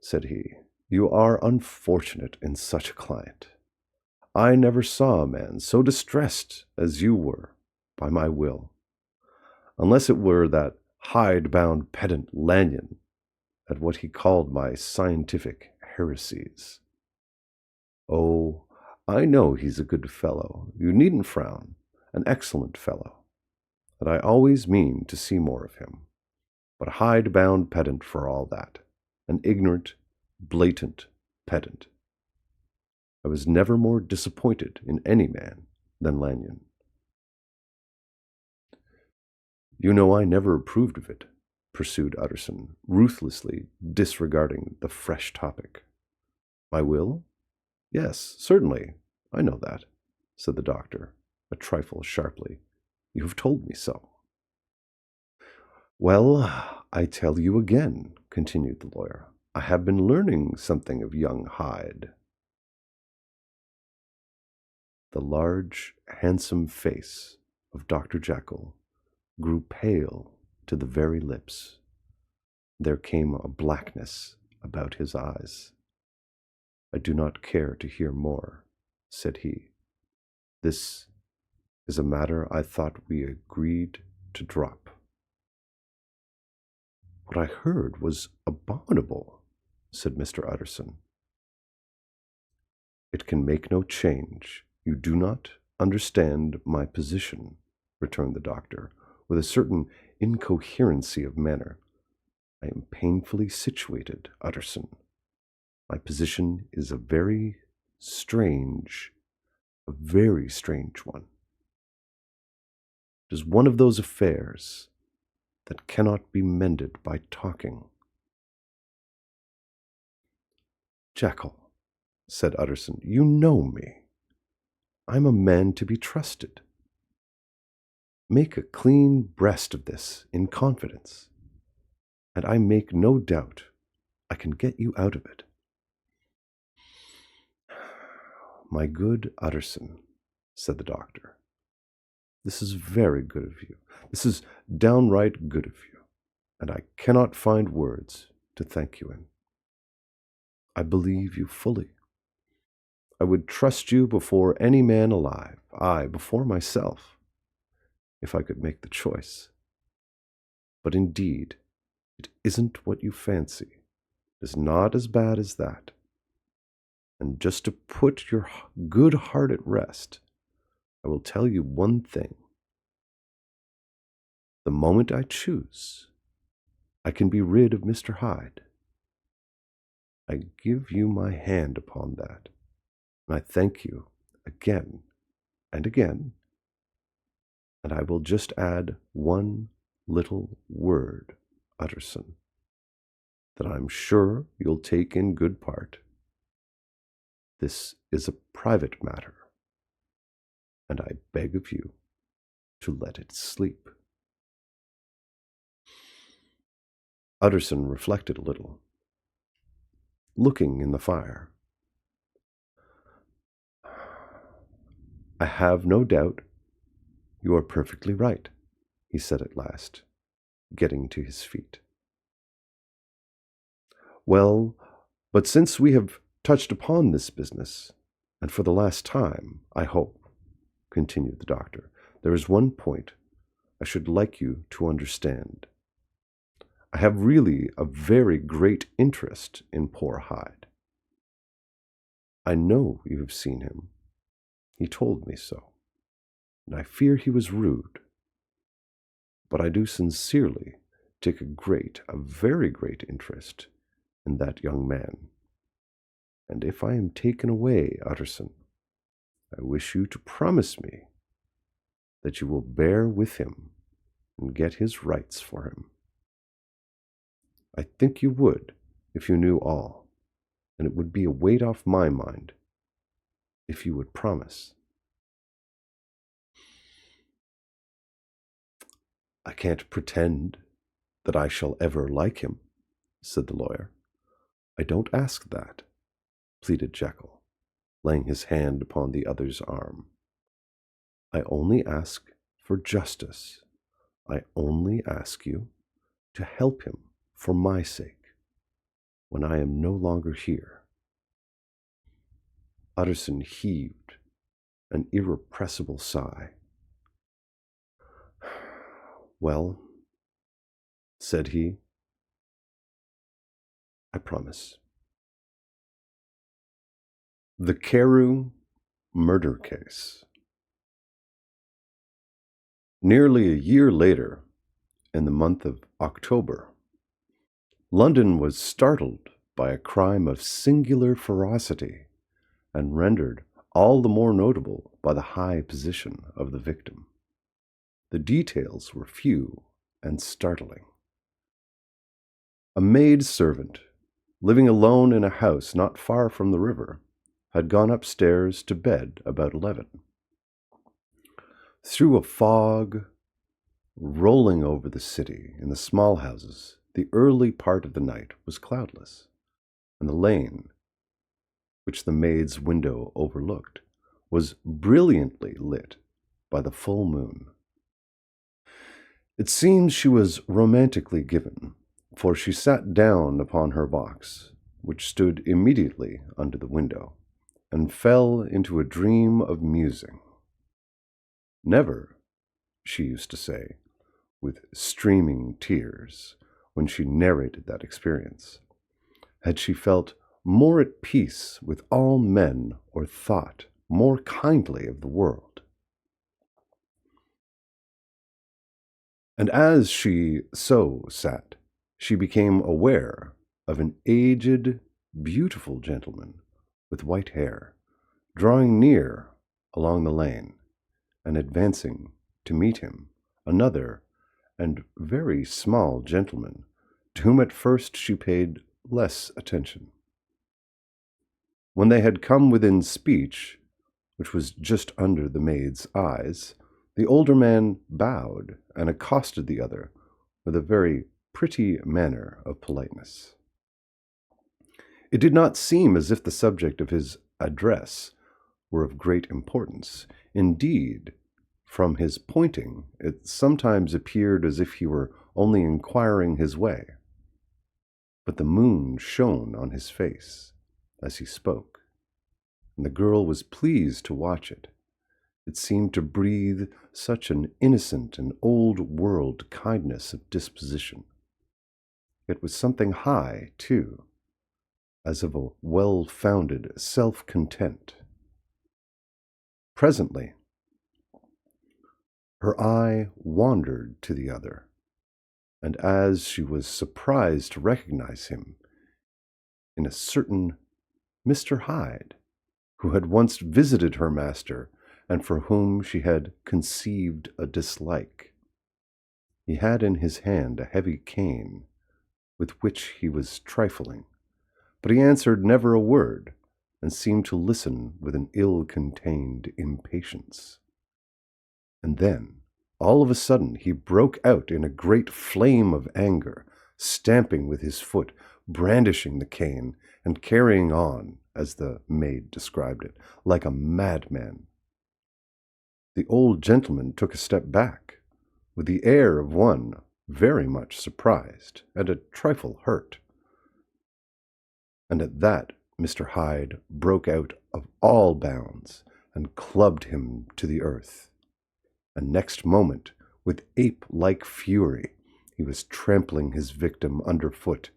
said he, "you are unfortunate in such a client. I never saw a man so distressed as you were by my will, unless it were that hide-bound pedant Lanyon at what he called my scientific heresies. Oh, I know he's a good fellow, you needn't frown, an excellent fellow, and I always mean to see more of him, but a hide-bound pedant for all that, an ignorant, blatant pedant. I was never more disappointed in any man than Lanyon. You know I never approved of it," pursued Utterson, ruthlessly disregarding the fresh topic. "My will? Yes, certainly, I know that," said the doctor, a trifle sharply. "You have told me so." "Well, I tell you again," continued the lawyer, "I have been learning something of young Hyde." The large, handsome face of Dr. Jekyll grew pale to the very lips. There came a blackness about his eyes. "I do not care to hear more," said he. "This is a matter I thought we agreed to drop." "What I heard was abominable," said Mr. Utterson. "It can make no change. You do not understand my position," returned the doctor, with a certain incoherency of manner. "I am painfully situated, Utterson. My position is a very strange one. It is one of those affairs that cannot be mended by talking." "Jekyll," said Utterson, "you know me. I am a man to be trusted. Make a clean breast of this in confidence, and I make no doubt I can get you out of it." "My good Utterson," said the doctor, "this is very good of you. This is downright good of you, and I cannot find words to thank you in. I believe you fully. I would trust you before any man alive, aye, before myself, if I could make the choice. But indeed, it isn't what you fancy. It is not as bad as that. And just to put your good heart at rest, I will tell you one thing. The moment I choose, I can be rid of Mr. Hyde. I give you my hand upon that, and I thank you again and again. And I will just add one little word, Utterson, that I'm sure you'll take in good part. This is a private matter, and I beg of you to let it sleep." Utterson reflected a little, looking in the fire. "I have no doubt you are perfectly right," he said at last, getting to his feet. "Well, but since we have touched upon this business, and for the last time, I hope," continued the doctor, "there is one point I should like you to understand. I have really a very great interest in poor Hyde. I know you have seen him. He told me so, and I fear he was rude. But I do sincerely take a very great interest in that young man. And if I am taken away, Utterson, I wish you to promise me that you will bear with him and get his rights for him. I think you would if you knew all, and it would be a weight off my mind if you would promise." "I can't pretend that I shall ever like him," said the lawyer. "I don't ask that," pleaded Jekyll, laying his hand upon the other's arm. "I only ask for justice. I only ask you to help him for my sake, when I am no longer here." Utterson heaved an irrepressible sigh. "Well," said he, "I promise." The Carew Murder Case. Nearly a year later, in the month of October, London was startled by a crime of singular ferocity and rendered all the more notable by the high position of the victim. The details were few and startling. A maid-servant, living alone in a house not far from the river, had gone upstairs to bed about 11. Through a fog rolling over the city in the small houses, the early part of the night was cloudless, and the lane, which the maid's window overlooked, was brilliantly lit by the full moon. It seems she was romantically given for she sat down upon her box, which stood immediately under the window, and fell into a dream of musing. Never, she used to say, with streaming tears, when she narrated that experience, had she felt more at peace with all men or thought more kindly of the world. And as she so sat, she became aware of an aged, beautiful gentleman with white hair, drawing near along the lane, and advancing to meet him another and very small gentleman, to whom at first she paid less attention. When they had come within speech, which was just under the maid's eyes, the older man bowed and accosted the other with a very pretty manner of politeness. It did not seem as if the subject of his address were of great importance. Indeed, from his pointing, it sometimes appeared as if he were only inquiring his way. But the moon shone on his face as he spoke, and the girl was pleased to watch it. It seemed to breathe such an innocent and old-world kindness of disposition. It was something high, too, as of a well-founded self-content. Presently, her eye wandered to the other, and as she was surprised to recognize him in a certain Mr. Hyde, who had once visited her master and for whom she had conceived a dislike. He had in his hand a heavy cane, with which he was trifling, but he answered never a word, and seemed to listen with an ill-contained impatience. And then, all of a sudden, he broke out in a great flame of anger, stamping with his foot, brandishing the cane, and carrying on, as the maid described it, like a madman. The old gentleman took a step back, with the air of one very much surprised and a trifle hurt. And at that Mr. Hyde broke out of all bounds and clubbed him to the earth. And next moment, with ape-like fury, he was trampling his victim underfoot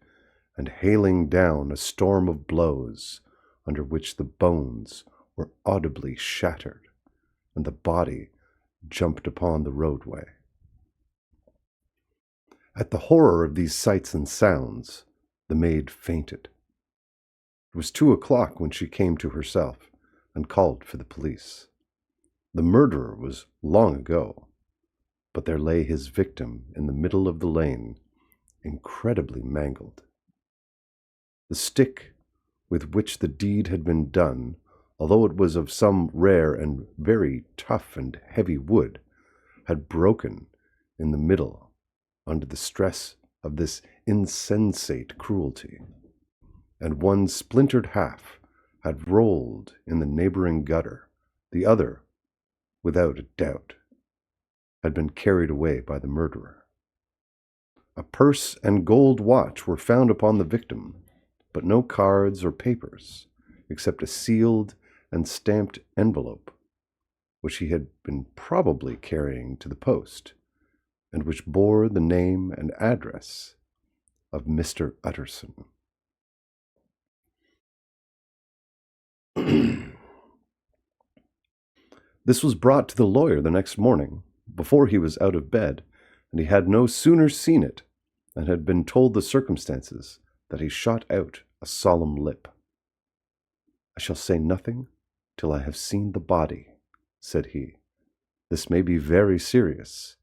and hailing down a storm of blows, under which the bones were audibly shattered, and the body jumped upon the roadway. At the horror of these sights and sounds, the maid fainted. It was 2:00 when she came to herself and called for the police. The murderer was long ago, but there lay his victim in the middle of the lane, incredibly mangled. The stick with which the deed had been done, although it was of some rare and very tough and heavy wood, had broken in the middle under the stress of this insensate cruelty, and one splintered half had rolled in the neighboring gutter. The other, without a doubt, had been carried away by the murderer. A purse and gold watch were found upon the victim, but no cards or papers, except a sealed and stamped envelope, which he had been probably carrying to the post, and which bore the name and address of Mr. Utterson. This was brought to the lawyer the next morning, before he was out of bed, and he had no sooner seen it, and had been told the circumstances, that he shot out a solemn lip. "I shall say nothing till I have seen the body," said he. "This may be very serious.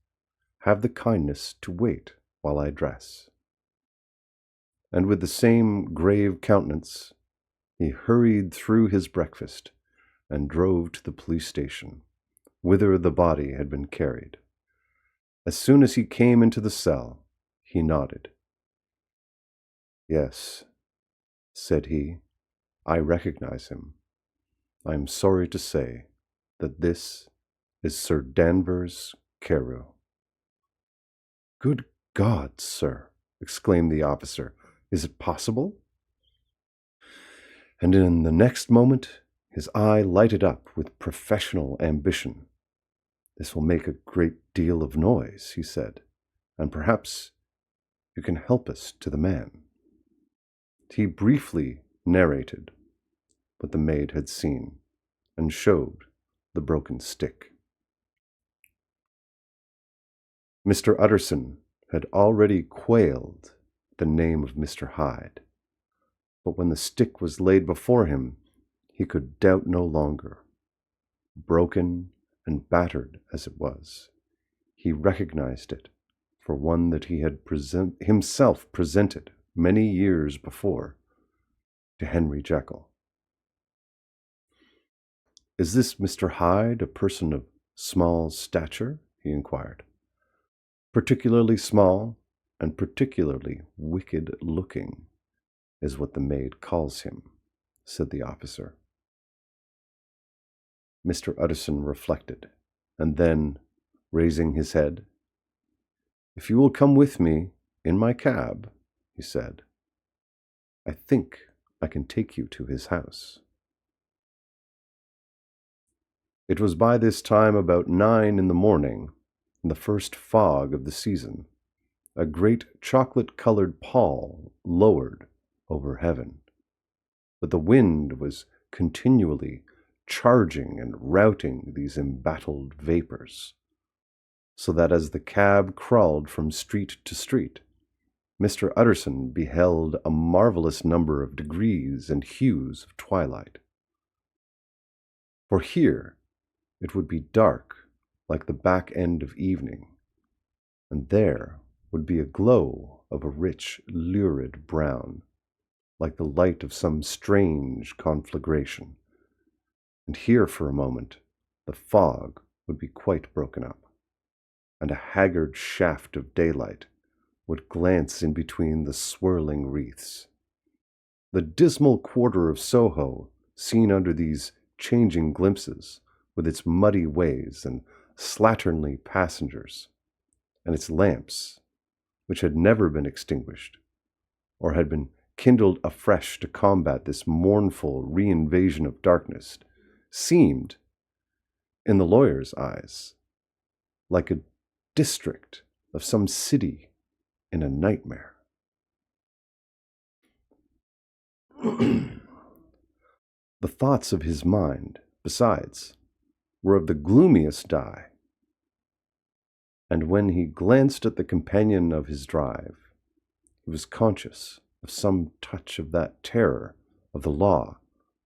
Have the kindness to wait while I dress." And with the same grave countenance, he hurried through his breakfast and drove to the police station, whither the body had been carried. As soon as he came into the cell, he nodded. "Yes," said he, "I recognize him. I am sorry to say that this is Sir Danvers Carew." "Good God, sir!" exclaimed the officer. "Is it possible?" And in the next moment, his eye lighted up with professional ambition. "This will make a great deal of noise," he said, "and perhaps you can help us to the man." He briefly narrated what the maid had seen and showed the broken stick. Mr. Utterson had already quailed at the name of Mr. Hyde, but when the stick was laid before him, he could doubt no longer. Broken and battered as it was, he recognized it for one that he had himself presented many years before to Henry Jekyll. "Is this Mr. Hyde a person of small stature?" he inquired. "Particularly small and particularly wicked-looking is what the maid calls him," said the officer. Mr. Utterson reflected, and then, raising his head, "If you will come with me in my cab," he said, "I think I can take you to his house." It was by this time about 9 in the morning, in the first fog of the season. A great chocolate-colored pall lowered over heaven, but the wind was continually charging and routing these embattled vapors, so that as the cab crawled from street to street, Mr. Utterson beheld a marvelous number of degrees and hues of twilight. For here it would be dark like the back end of evening, and there would be a glow of a rich, lurid brown, like the light of some strange conflagration. And here, for a moment, the fog would be quite broken up, and a haggard shaft of daylight would glance in between the swirling wreaths. The dismal quarter of Soho, seen under these changing glimpses, with its muddy ways and slatternly passengers, and its lamps, which had never been extinguished, or had been kindled afresh to combat this mournful reinvasion of darkness, seemed, in the lawyer's eyes, like a district of some city in a nightmare. The thoughts of his mind, besides, were of the gloomiest dye, and when he glanced at the companion of his drive, he was conscious of some touch of that terror of the law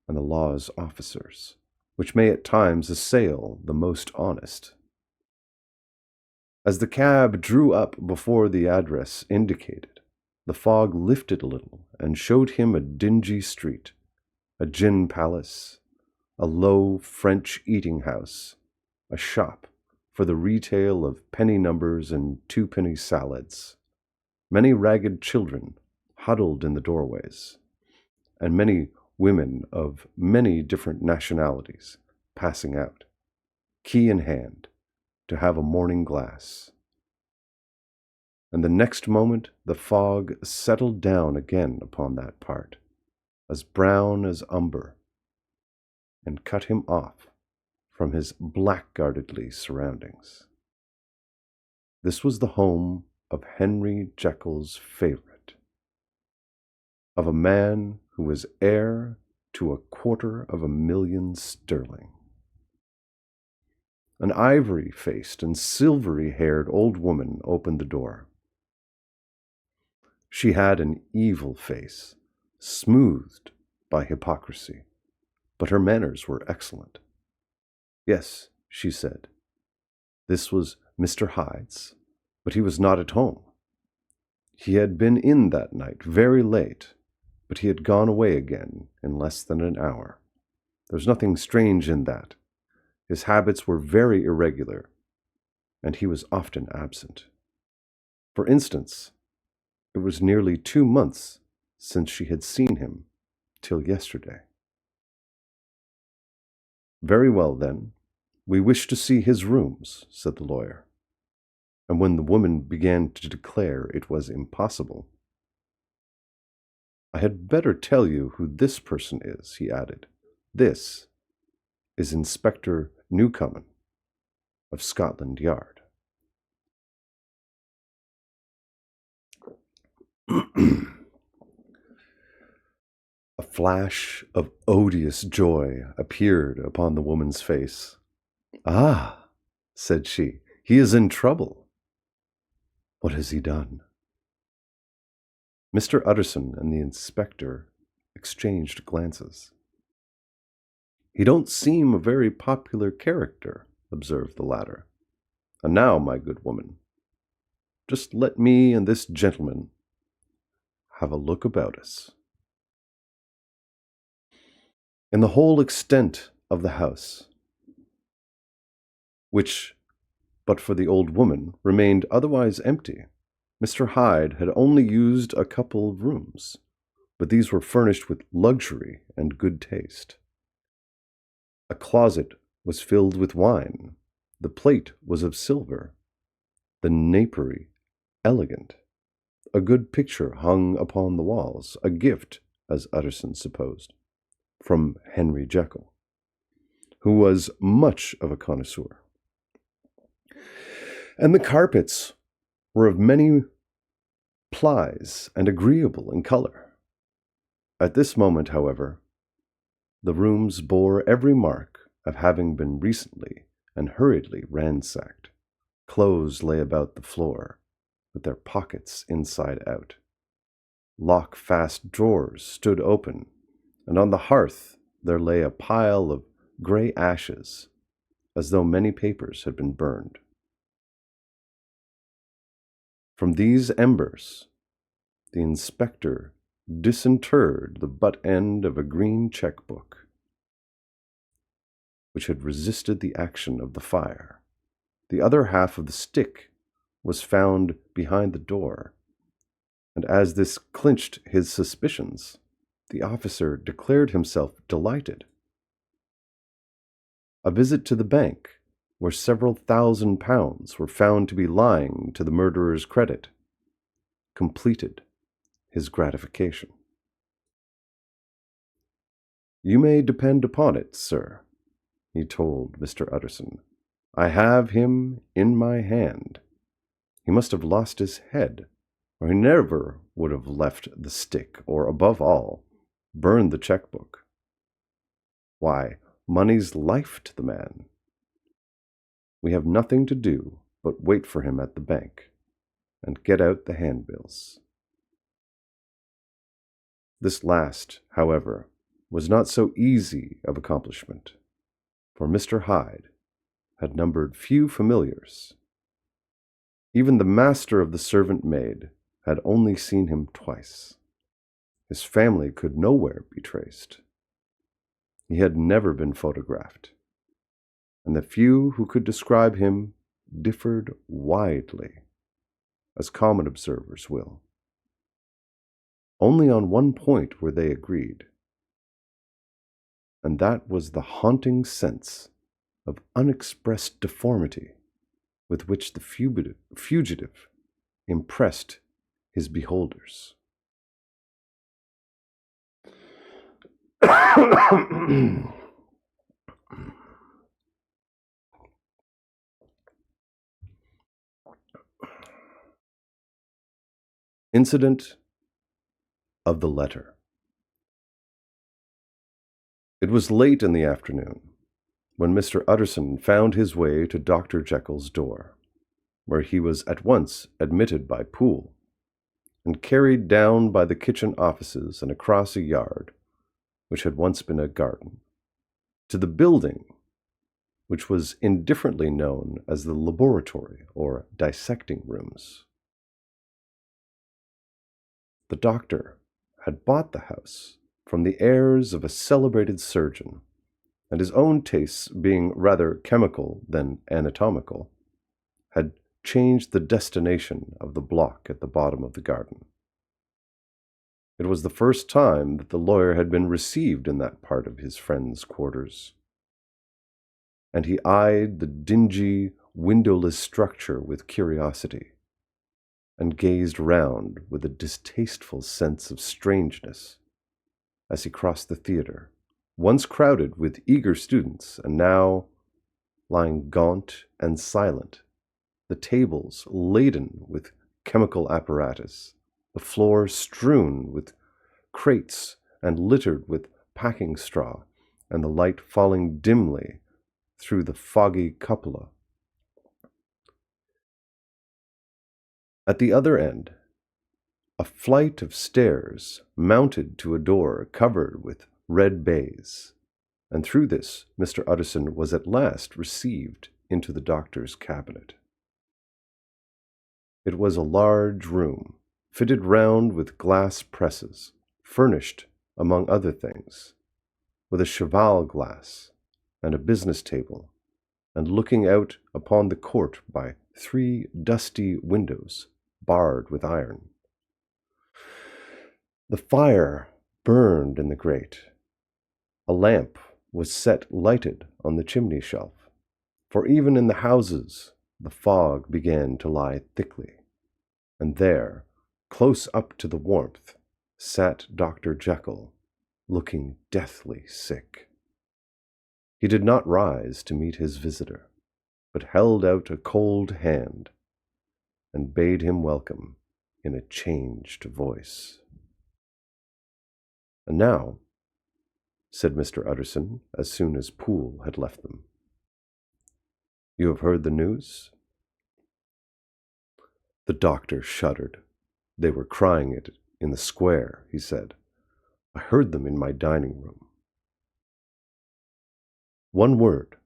and the law's officers, which may at times assail the most honest. As the cab drew up before the address indicated, the fog lifted a little and showed him a dingy street, a gin palace, a low French eating-house, a shop for the retail of penny numbers and twopenny salads, many ragged children huddled in the doorways, and many women of many different nationalities passing out, key in hand, to have a morning glass. And the next moment the fog settled down again upon that part, as brown as umber, and cut him off from his blackguardly surroundings. This was the home of Henry Jekyll's favorite, of a man who was heir to 250,000 sterling. An ivory-faced and silvery-haired old woman opened the door. She had an evil face, smoothed by hypocrisy, but her manners were excellent. Yes, she said, this was Mr. Hyde's, but he was not at home. He had been in that night very late, but he had gone away again in less than an hour. There was nothing strange in that. His habits were very irregular, and he was often absent. For instance, it was nearly 2 months since she had seen him, till yesterday. Very well, then. We wish to see his rooms, said the lawyer. and when the woman began to declare it was impossible, "I had better tell you who this person is," he added. "This is Inspector Newcomen of Scotland Yard." A flash of odious joy appeared upon the woman's face. "Ah," said she, "he is in trouble." "What has he done?" Mr. Utterson and the inspector exchanged glances. "He don't seem a very popular character," observed the latter. "And now, my good woman, just let me and this gentleman have a look about us." In the whole extent of the house, which, but for the old woman, remained otherwise empty, Mr. Hyde had only used a couple of rooms, but these were furnished with luxury and good taste. A closet was filled with wine, the plate was of silver, the napery elegant, a good picture hung upon the walls, a gift, as Utterson supposed, from Henry Jekyll, who was much of a connoisseur. And the carpets were of many plies and agreeable in color. At this moment, however, the rooms bore every mark of having been recently and hurriedly ransacked. Clothes lay about the floor, with their pockets inside out. Lock-fast drawers stood open, and on the hearth there lay a pile of gray ashes, as though many papers had been burned. From these embers, the inspector disinterred the butt end of a green checkbook, which had resisted the action of the fire. The other half of the stick was found behind the door, and as this clinched his suspicions, the officer declared himself delighted. A visit to the bank, where several £1,000s were found to be lying to the murderer's credit, completed his gratification. "You may depend upon it, sir," he told Mr. Utterson. "I have him in my hand. He must have lost his head, or he never would have left the stick, or, above all, burned the checkbook. Why, money's life to the man. We have nothing to do but wait for him at the bank, and get out the handbills." This last, however, was not so easy of accomplishment, for Mr. Hyde had numbered few familiars. Even the master of the servant maid had only seen him twice. His family could nowhere be traced. He had never been photographed, and the few who could describe him differed widely, as common observers will. Only on one point were they agreed, and that was the haunting sense of unexpressed deformity with which the fugitive impressed his beholders. Incident of the letter. It was late in the afternoon when Mr. Utterson found his way to Dr. Jekyll's door, where he was at once admitted by Poole, and carried down by the kitchen offices and across a yard, which had once been a garden, to the building which was indifferently known as the laboratory or dissecting rooms. The doctor had bought the house from the heirs of a celebrated surgeon, and his own tastes being rather chemical than anatomical, had changed the destination of the block at the bottom of the garden. It was the first time that the lawyer had been received in that part of his friend's quarters, and he eyed the dingy, windowless structure with curiosity, and gazed round with a distasteful sense of strangeness as he crossed the theater, once crowded with eager students, and now lying gaunt and silent, the tables laden with chemical apparatus, the floor strewn with crates and littered with packing straw, and the light falling dimly through the foggy cupola. At the other end, a flight of stairs mounted to a door covered with red baize, and through this Mr. Utterson was at last received into the doctor's cabinet. It was a large room, fitted round with glass presses, furnished, among other things, with a cheval glass and a business table, and looking out upon the court by 3 dusty windows barred with iron. The fire burned in the grate. A lamp was set lighted on the chimney shelf, for even in the houses the fog began to lie thickly, and there, close up to the warmth, sat Dr. Jekyll, looking deathly sick. He did not rise to meet his visitor, but held out a cold hand and bade him welcome in a changed voice. "And now," said Mr. Utterson as soon as Poole had left them, "you have heard the news?" The doctor shuddered. "They were crying it in the square," he said. "I heard them in my dining room." "One word,"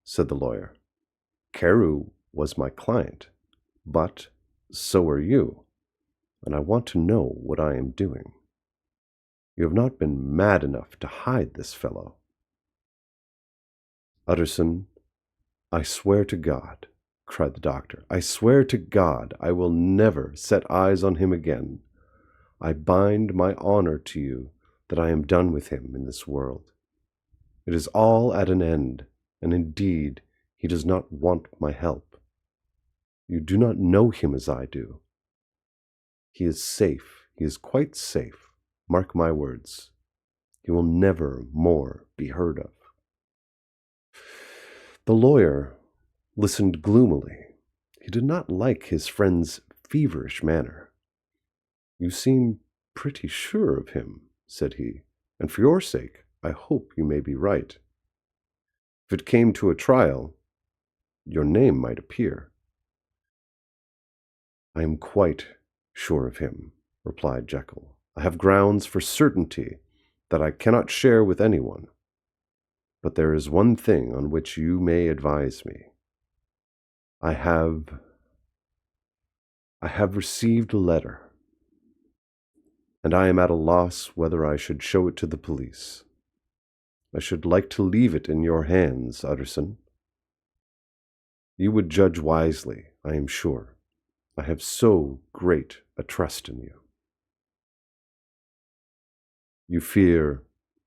said the lawyer. "Carew was my client, but so are you, and I want to know what I am doing. You have not been mad enough to hide this fellow." "Utterson, I swear to God," cried the doctor, "I swear to God I will never set eyes on him again. I bind my honor to you that I am done with him in this world. It is all at an end, and indeed he does not want my help. You do not know him as I do. He is safe, he is quite safe. Mark my words. He will never more be heard of." The lawyer listened gloomily. He did not like his friend's feverish manner. "You seem pretty sure of him," said he, "and for your sake I hope you may be right. If it came to a trial, your name might appear." "I am quite sure of him," replied Jekyll. "I have grounds for certainty that I cannot share with anyone. But there is one thing on which you may advise me. I have received a letter, and I am at a loss whether I should show it to the police. I should like to leave it in your hands, Utterson. You would judge wisely, I am sure. I have so great a trust in you." "You fear,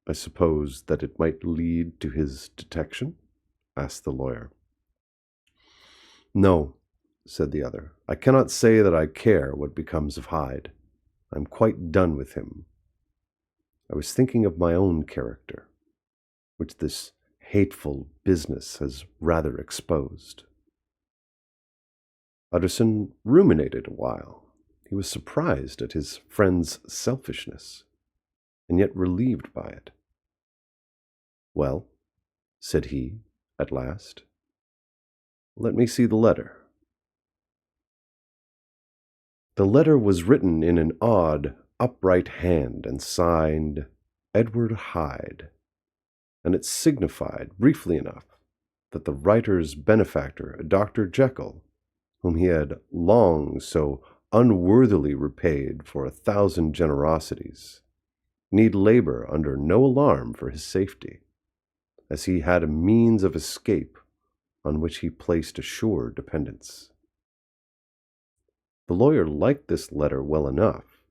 I suppose, that it might lead to his detection?" asked the lawyer. "No," said the other. "I cannot say that I care what becomes of Hyde. I am quite done with him. I was thinking of my own character, which this hateful business has rather exposed." Utterson ruminated a while. He was surprised at his friend's selfishness, and yet relieved by it. "Well," said he, at last, "let me see the letter." The letter was written in an odd, upright hand and signed Edward Hyde, and it signified, briefly enough, that the writer's benefactor, Dr. Jekyll, whom he had long so unworthily repaid for 1,000 generosities, need labor under no alarm for his safety, as he had a means of escape on which he placed a sure dependence. The lawyer liked this letter well enough.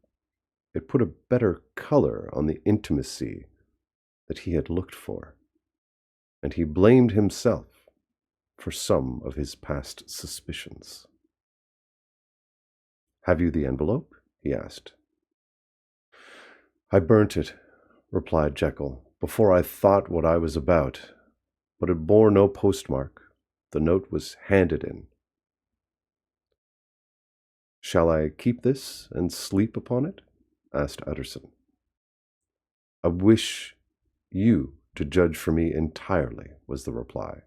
It put a better color on the intimacy that he had looked for, and he blamed himself for some of his past suspicions. "Have you the envelope?" he asked. "I burnt it," replied Jekyll, "before I thought what I was about, but it bore no postmark. The note was handed in." "Shall I keep this and sleep upon it?" asked Utterson. "I wish you to judge for me entirely," was the reply.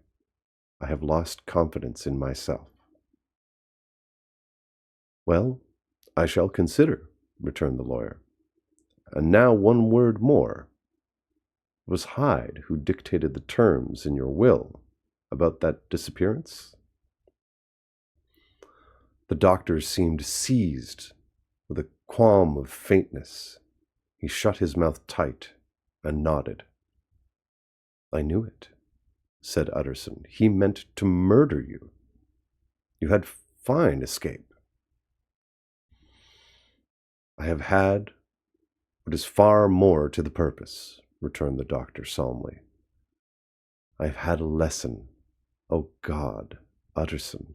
"I have lost confidence in myself." "Well, I shall consider," returned the lawyer. "And now one word more. It was Hyde who dictated the terms in your will about that disappearance?" The doctor seemed seized with a qualm of faintness. He shut his mouth tight and nodded. "I knew it," said Utterson. "He meant to murder you. You had fine escape." "I have had what is far more to the purpose," returned the doctor solemnly. "I have had a lesson. O God, Utterson,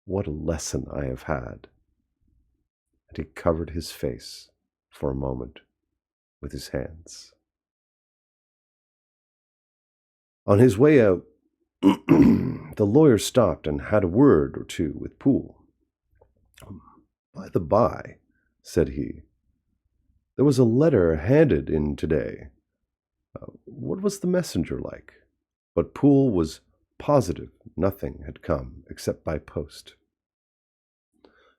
what a lesson I have had!" And he covered his face for a moment with his hands. On his way out, the lawyer stopped and had a word or two with Poole. "By the by," said he, "there was a letter handed in today. What was the messenger like?" But Poole was positive nothing had come except by post.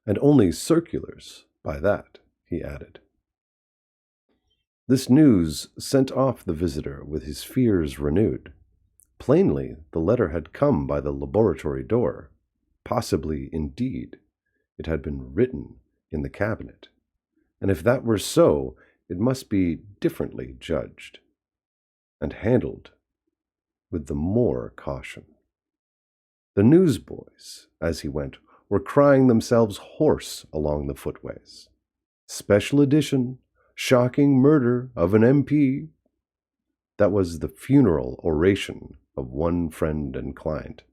"And only circulars by that," he added. This news sent off the visitor with his fears renewed. Plainly, the letter had come by the laboratory door. Possibly, indeed, it had been written in the cabinet. And if that were so, it must be differently judged and handled with the more caution. The newsboys, as he went, were crying themselves hoarse along the footways. "Special edition, shocking murder of an MP." That was the funeral oration of one friend and client,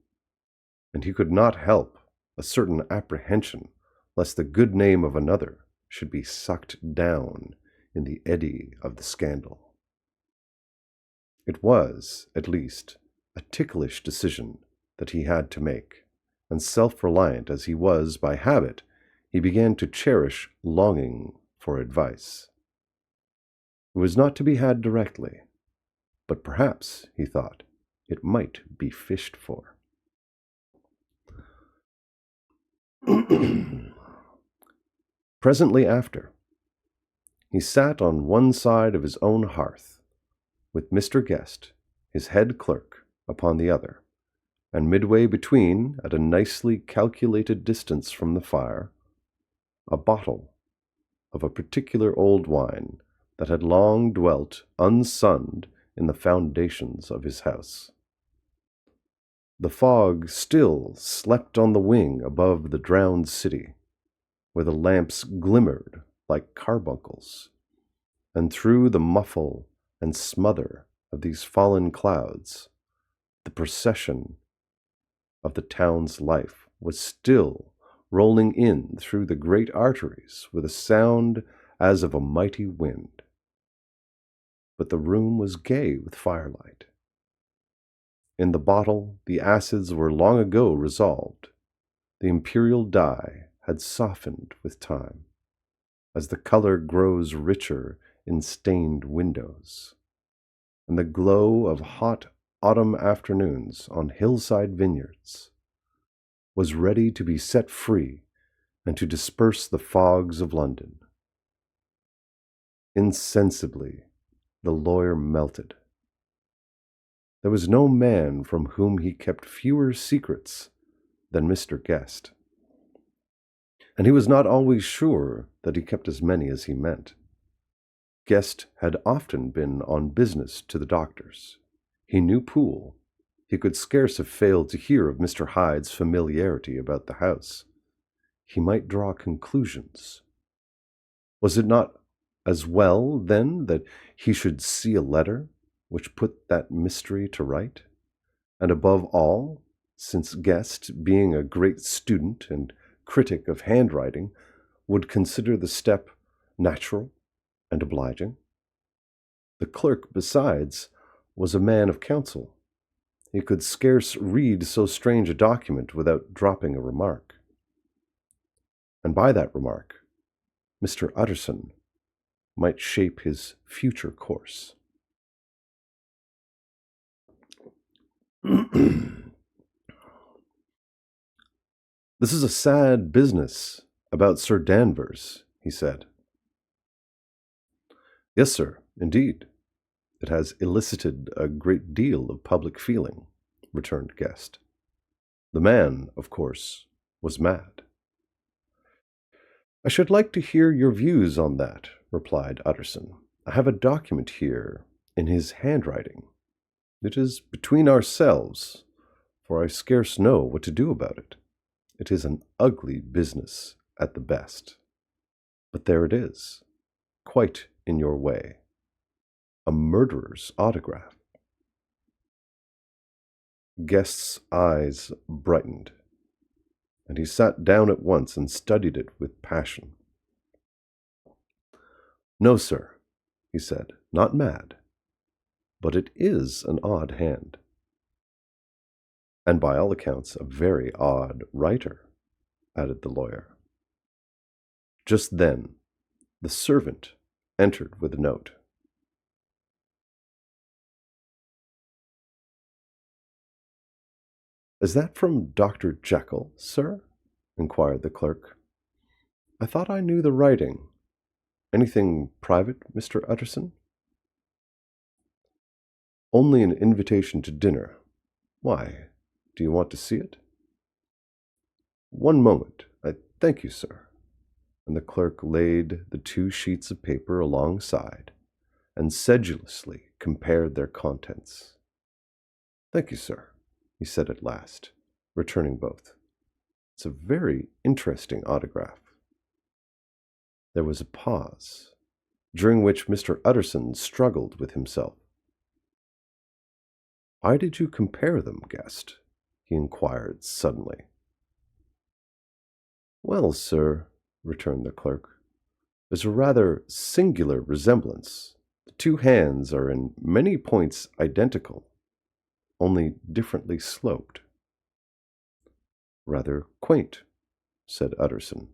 and he could not help a certain apprehension lest the good name of another should be sucked down in the eddy of the scandal. It was, at least, a ticklish decision that he had to make, and self-reliant as he was by habit, he began to cherish longing for advice. It was not to be had directly, but perhaps, he thought, it might be fished for. Presently after, he sat on one side of his own hearth, with Mr. Guest, his head clerk, upon the other, and midway between, at a nicely calculated distance from the fire, a bottle of a particular old wine that had long dwelt unsunned in the foundations of his house. The fog still slept on the wing above the drowned city, where the lamps glimmered like carbuncles, and through the muffle and smother of these fallen clouds, the procession of the town's life was still rolling in through the great arteries with a sound as of a mighty wind. But the room was gay with firelight. In the bottle the acids were long ago resolved. The imperial dye had softened with time, as the color grows richer in stained windows, and the glow of hot autumn afternoons on hillside vineyards was ready to be set free and to disperse the fogs of London. Insensibly, the lawyer melted. There was no man from whom he kept fewer secrets than Mr. Guest, and he was not always sure that he kept as many as he meant. Guest had often been on business to the doctor's. He knew Poole. He could scarce have failed to hear of Mr. Hyde's familiarity about the house. He might draw conclusions. Was it not as well, then, that he should see a letter which put that mystery to right? And above all, since Guest, being a great student and critic of handwriting, would consider the step natural and obliging. The clerk, besides, was a man of counsel. He could scarce read so strange a document without dropping a remark. And by that remark, Mr. Utterson might shape his future course. This is a sad business about Sir Danvers, he said. Yes, sir, indeed. It has elicited a great deal of public feeling, returned Guest. The man, of course, was mad. I should like to hear your views on that, replied Utterson. I have a document here in his handwriting. It is between ourselves, for I scarce know what to do about it. It is an ugly business at the best. But there it is, quite in your way. A murderer's autograph. Guest's eyes brightened, and he sat down at once and studied it with passion. No, sir, he said, not mad, but it is an odd hand. And by all accounts a very odd writer, added the lawyer. Just then the servant entered with a note. Is that from Dr. Jekyll, sir? Inquired the clerk. I thought I knew the writing. Anything private, Mr. Utterson? Only an invitation to dinner. Why, do you want to see it? One moment. I thank you, sir. And the clerk laid the 2 sheets of paper alongside and sedulously compared their contents. Thank you, sir, he said at last, returning both. It's a very interesting autograph. There was a pause, during which Mr. Utterson struggled with himself. Why did you compare them, Guest? He inquired suddenly. Well, sir, returned the clerk, there's a rather singular resemblance. The 2 hands are in many points identical, only differently sloped. Rather quaint, said Utterson.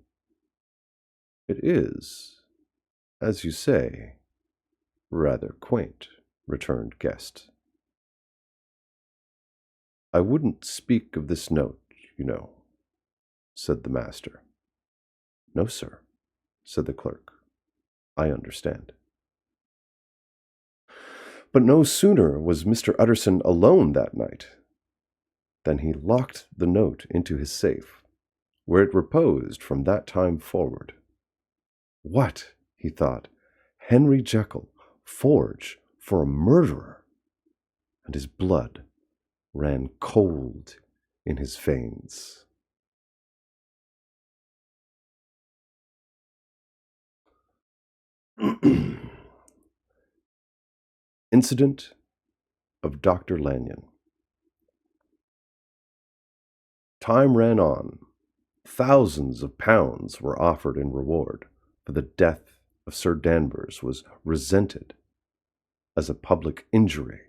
It is, as you say, rather quaint, returned Guest. I wouldn't speak of this note, you know, said the master. No, sir, said the clerk. I understand. But no sooner was Mr. Utterson alone that night than he locked the note into his safe, where it reposed from that time forward. What, he thought, Henry Jekyll forge for a murderer? And his blood ran cold in his veins. Incident of Dr. Lanyon. Time ran on. Thousands of pounds were offered in reward, for the death of Sir Danvers was resented as a public injury.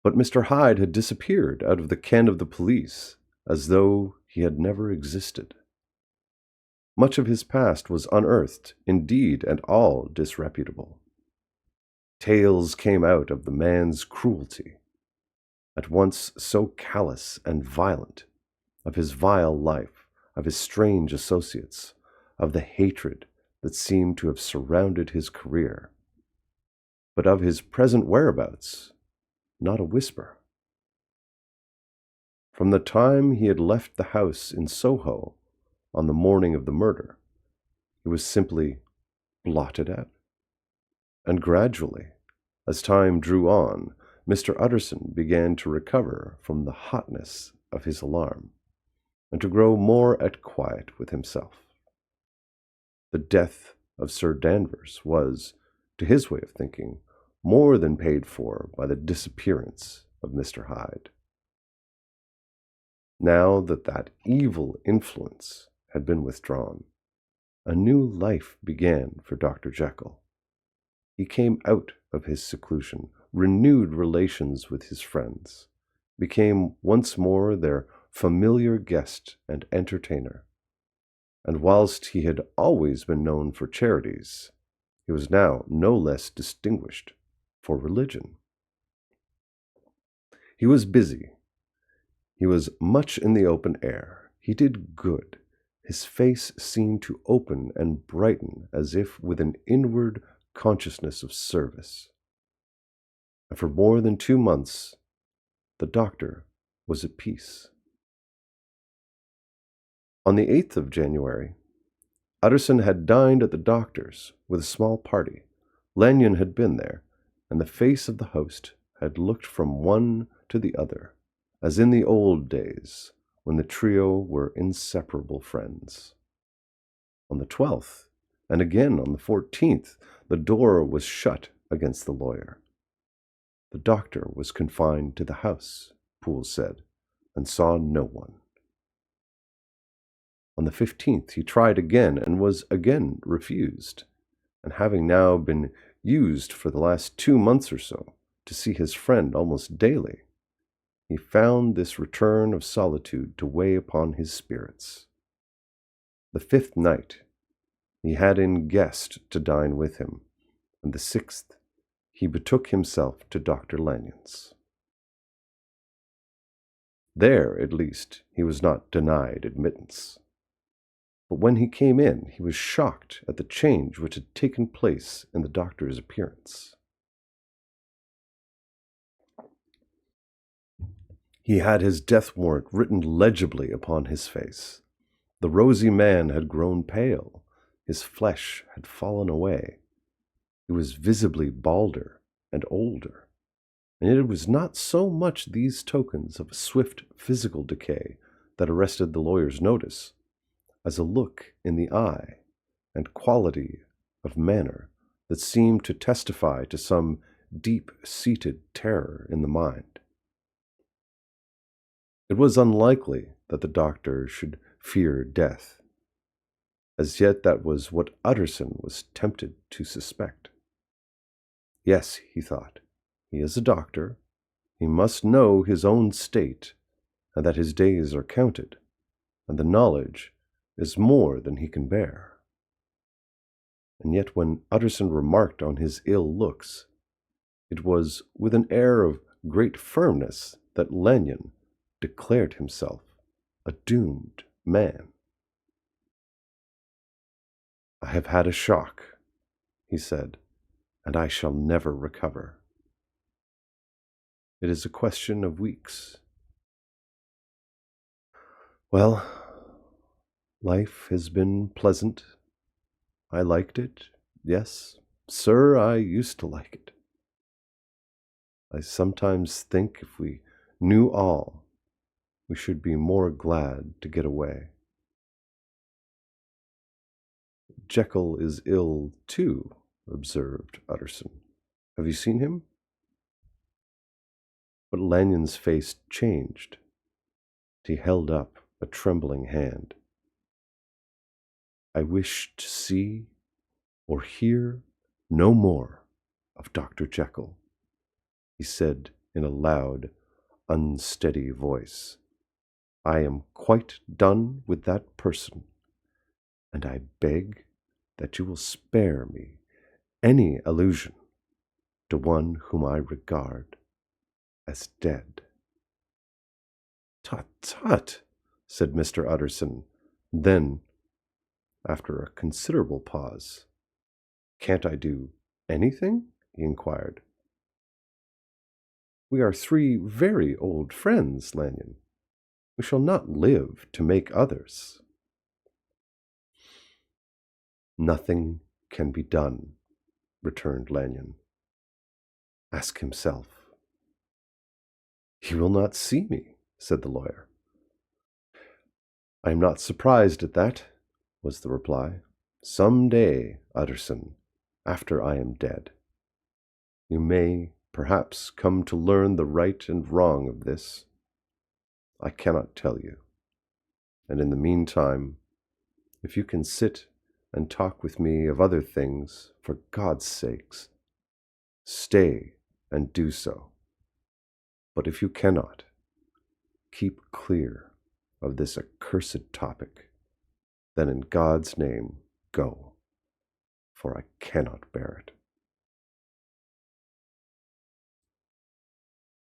But Mr. Hyde had disappeared out of the ken of the police as though he had never existed. Much of his past was unearthed, indeed, and all disreputable. Tales came out of the man's cruelty, at once so callous and violent, of his vile life, of his strange associates, of the hatred that seemed to have surrounded his career. But of his present whereabouts, not a whisper. From the time he had left the house in Soho on the morning of the murder, it was simply blotted out. And gradually, as time drew on, Mr. Utterson began to recover from the hotness of his alarm, and to grow more at quiet with himself. The death of Sir Danvers was, to his way of thinking, more than paid for by the disappearance of Mr. Hyde. Now that that evil influence had been withdrawn, a new life began for Dr. Jekyll. He came out of his seclusion, renewed relations with his friends, became once more their familiar guest and entertainer. And whilst he had always been known for charities, he was now no less distinguished for religion. He was busy. He was much in the open air. He did good. His face seemed to open and brighten as if with an inward consciousness of service. And for more than 2 months, the doctor was at peace. On the 8th of January, Utterson had dined at the doctor's with a small party. Lanyon had been there, and the face of the host had looked from one to the other, as in the old days when the trio were inseparable friends. On the 12th, and again on the 14th, the door was shut against the lawyer. The doctor was confined to the house, Poole said, and saw no one. On the 15th he tried again and was again refused, and having now been used for the last 2 months or so to see his friend almost daily, he found this return of solitude to weigh upon his spirits. The 5th night he had in guest to dine with him, and the 6th he betook himself to Dr. Lanyon's. There, at least, he was not denied admittance. But when he came in, he was shocked at the change which had taken place in the doctor's appearance. He had his death warrant written legibly upon his face. The rosy man had grown pale. His flesh had fallen away. He was visibly balder and older. And yet it was not so much these tokens of a swift physical decay that arrested the lawyer's notice, as a look in the eye and quality of manner that seemed to testify to some deep-seated terror in the mind. It was unlikely that the doctor should fear death. As yet that was what Utterson was tempted to suspect. Yes, he thought, he is a doctor. He must know his own state, and that his days are counted, and the knowledge is more than he can bear. And yet when Utterson remarked on his ill looks, it was with an air of great firmness that Lanyon declared himself a doomed man. "I have had a shock," he said, "and I shall never recover. It is a question of weeks. Well, life has been pleasant. I liked it. Yes, sir, I used to like it. I sometimes think if we knew all, we should be more glad to get away." "Jekyll is ill, too," observed Utterson. "Have you seen him?" But Lanyon's face changed. He held up a trembling hand. "I wish to see or hear no more of Dr. Jekyll," he said in a loud, unsteady voice. "I am quite done with that person, and I beg that you will spare me any allusion to one whom I regard as dead." "Tut, tut," said Mr. Utterson. Then, after a considerable pause, "Can't I do anything?" he inquired. "We are 3 very old friends, Lanyon. We shall not live to make others." "Nothing can be done," returned Lanyon. "Ask himself." "He will not see me," said the lawyer. "I am not surprised at that," was the reply. "Some day, Utterson, after I am dead, you may perhaps come to learn the right and wrong of this. I cannot tell you. And in the meantime, if you can sit and talk with me of other things, for God's sakes, stay and do so. But if you cannot, keep clear of this accursed topic. Then in God's name, go, for I cannot bear it.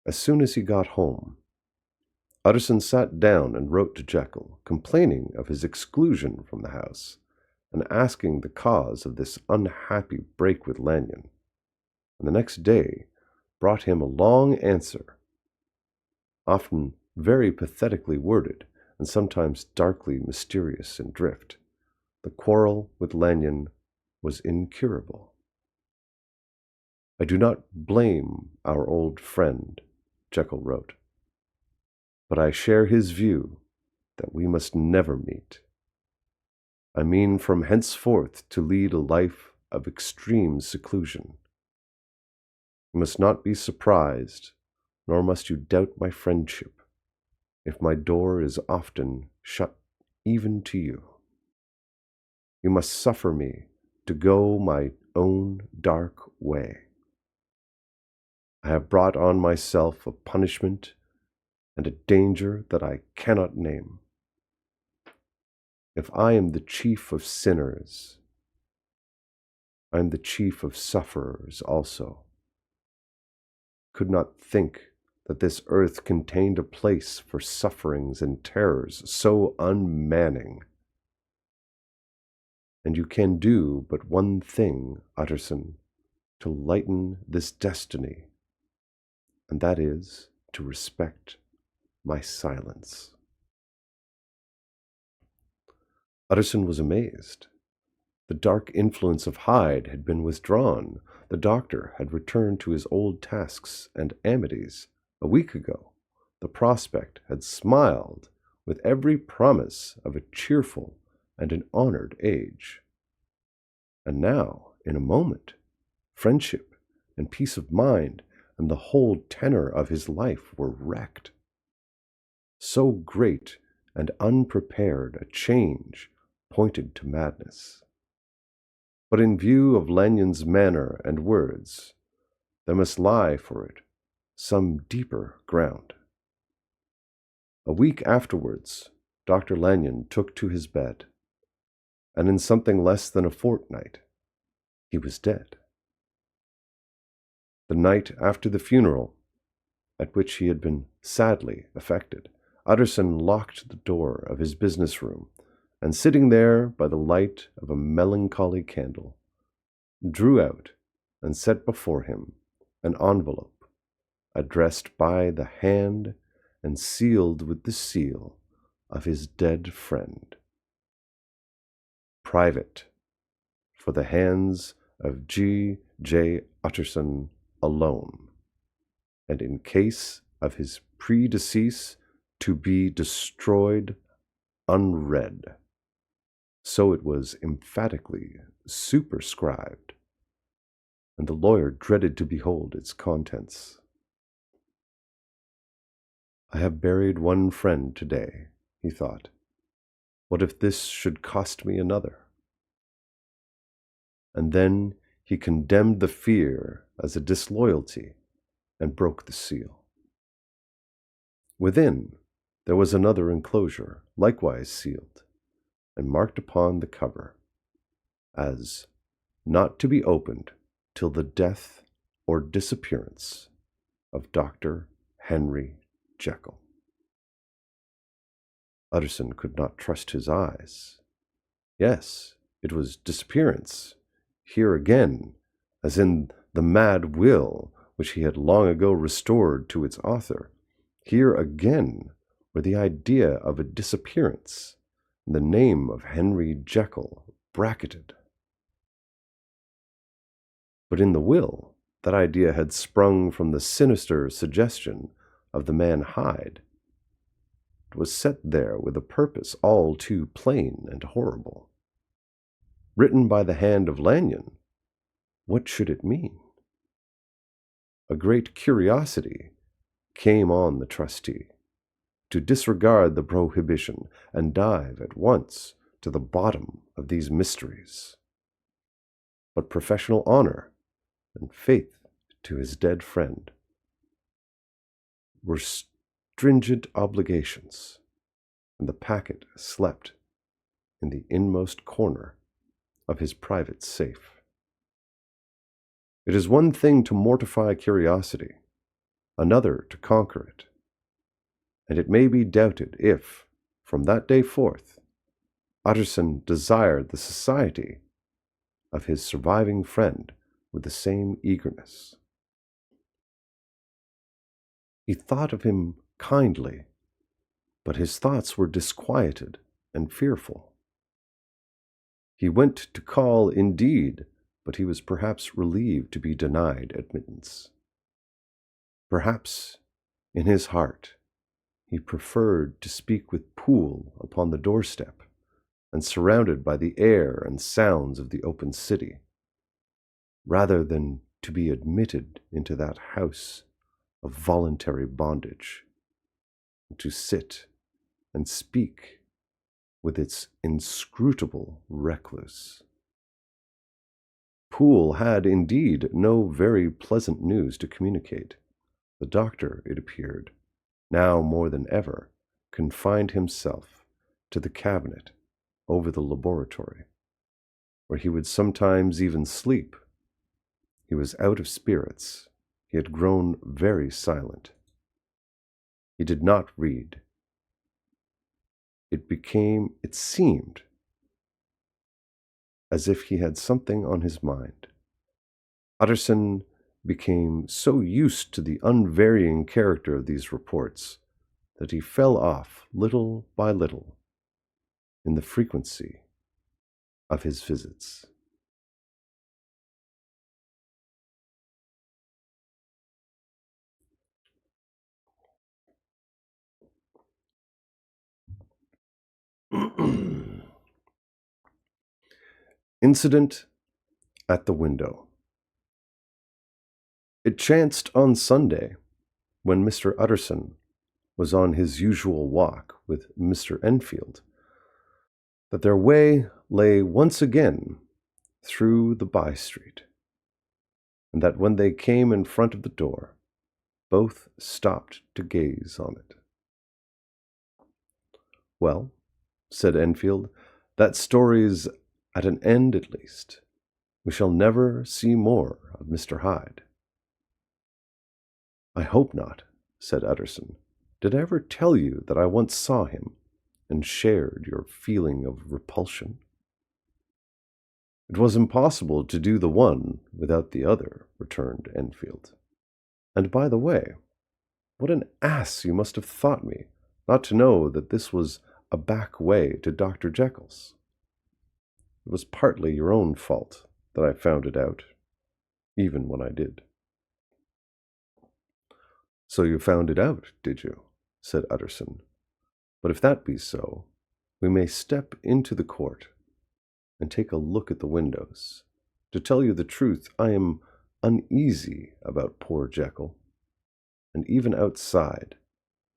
As soon as he got home, Utterson sat down and wrote to Jekyll, complaining of his exclusion from the house, and asking the cause of this unhappy break with Lanyon, and the next day brought him a long answer, often very pathetically worded, and sometimes darkly mysterious in drift. The quarrel with Lanyon was incurable. I do not blame our old friend, Jekyll wrote, but I share his view that we must never meet. I mean from henceforth to lead a life of extreme seclusion. You must not be surprised, nor must you doubt my friendship, if my door is often shut even to you. You must suffer me to go my own dark way. I have brought on myself a punishment and a danger that I cannot name. If I am the chief of sinners, I am the chief of sufferers also. Could not think that this earth contained a place for sufferings and terrors so unmanning. And you can do but one thing, Utterson, to lighten this destiny, and that is to respect my silence. Utterson was amazed. The dark influence of Hyde had been withdrawn. The doctor had returned to his old tasks and amities. A week ago, the prospect had smiled with every promise of a cheerful and an honored age. And now, in a moment, friendship and peace of mind and the whole tenor of his life were wrecked. So great and unprepared a change pointed to madness. But in view of Lanyon's manner and words, there must lie for it some deeper ground. A week afterwards, Dr. Lanyon took to his bed, and in something less than a fortnight, he was dead. The night after the funeral, at which he had been sadly affected, Utterson locked the door of his business room, and sitting there by the light of a melancholy candle, drew out and set before him an envelope addressed by the hand and sealed with the seal of his dead friend. Private, for the hands of G. J. Utterson alone, and in case of his predecease to be destroyed unread. So it was emphatically superscribed, and the lawyer dreaded to behold its contents. I have buried one friend today, he thought. What if this should cost me another? And then he condemned the fear as a disloyalty and broke the seal. Within, there was another enclosure, likewise sealed, and marked upon the cover as not to be opened till the death or disappearance of Dr. Henry Jekyll. Utterson could not trust his eyes. Yes, it was disappearance. Here again, as in the mad will which he had long ago restored to its author, here again were the idea of a disappearance, and the name of Henry Jekyll bracketed. But in the will, that idea had sprung from the sinister suggestion of the man Hyde. It was set there with a purpose all too plain and horrible. Written by the hand of Lanyon, what should it mean? A great curiosity came on the trustee to disregard the prohibition and dive at once to the bottom of these mysteries. But professional honor and faith to his dead friend were stringent obligations, and the packet slept in the inmost corner of his private safe. It is one thing to mortify curiosity, another to conquer it, and it may be doubted if, from that day forth, Utterson desired the society of his surviving friend with the same eagerness. He thought of him kindly, but his thoughts were disquieted and fearful. He went to call indeed, but he was perhaps relieved to be denied admittance. Perhaps, in his heart, he preferred to speak with Poole upon the doorstep, and surrounded by the air and sounds of the open city, rather than to be admitted into that house of voluntary bondage, and to sit and speak with its inscrutable recluse. Poole had indeed no very pleasant news to communicate. The doctor, it appeared, now more than ever, confined himself to the cabinet over the laboratory, where he would sometimes even sleep. He was out of spirits. He had grown very silent. He did not read. It seemed, as if he had something on his mind. Utterson became so used to the unvarying character of these reports that he fell off little by little in the frequency of his visits. Incident at the window. It chanced on Sunday, when Mr. Utterson was on his usual walk with Mr. Enfield, that their way lay once again through the by-street, and that when they came in front of the door, both stopped to gaze on it. "Well," said Enfield, "that story's at an end at least. We shall never see more of Mr. Hyde." "I hope not," said Utterson. "Did I ever tell you that I once saw him, and shared your feeling of repulsion?" "It was impossible to do the one without the other," returned Enfield. "And by the way, what an ass you must have thought me, not to know that this was a back way to Dr. Jekyll's. It was partly your own fault that I found it out, even when I did." "So you found it out, did you?" said Utterson. "But if that be so, we may step into the court and take a look at the windows. To tell you the truth, I am uneasy about poor Jekyll, and even outside,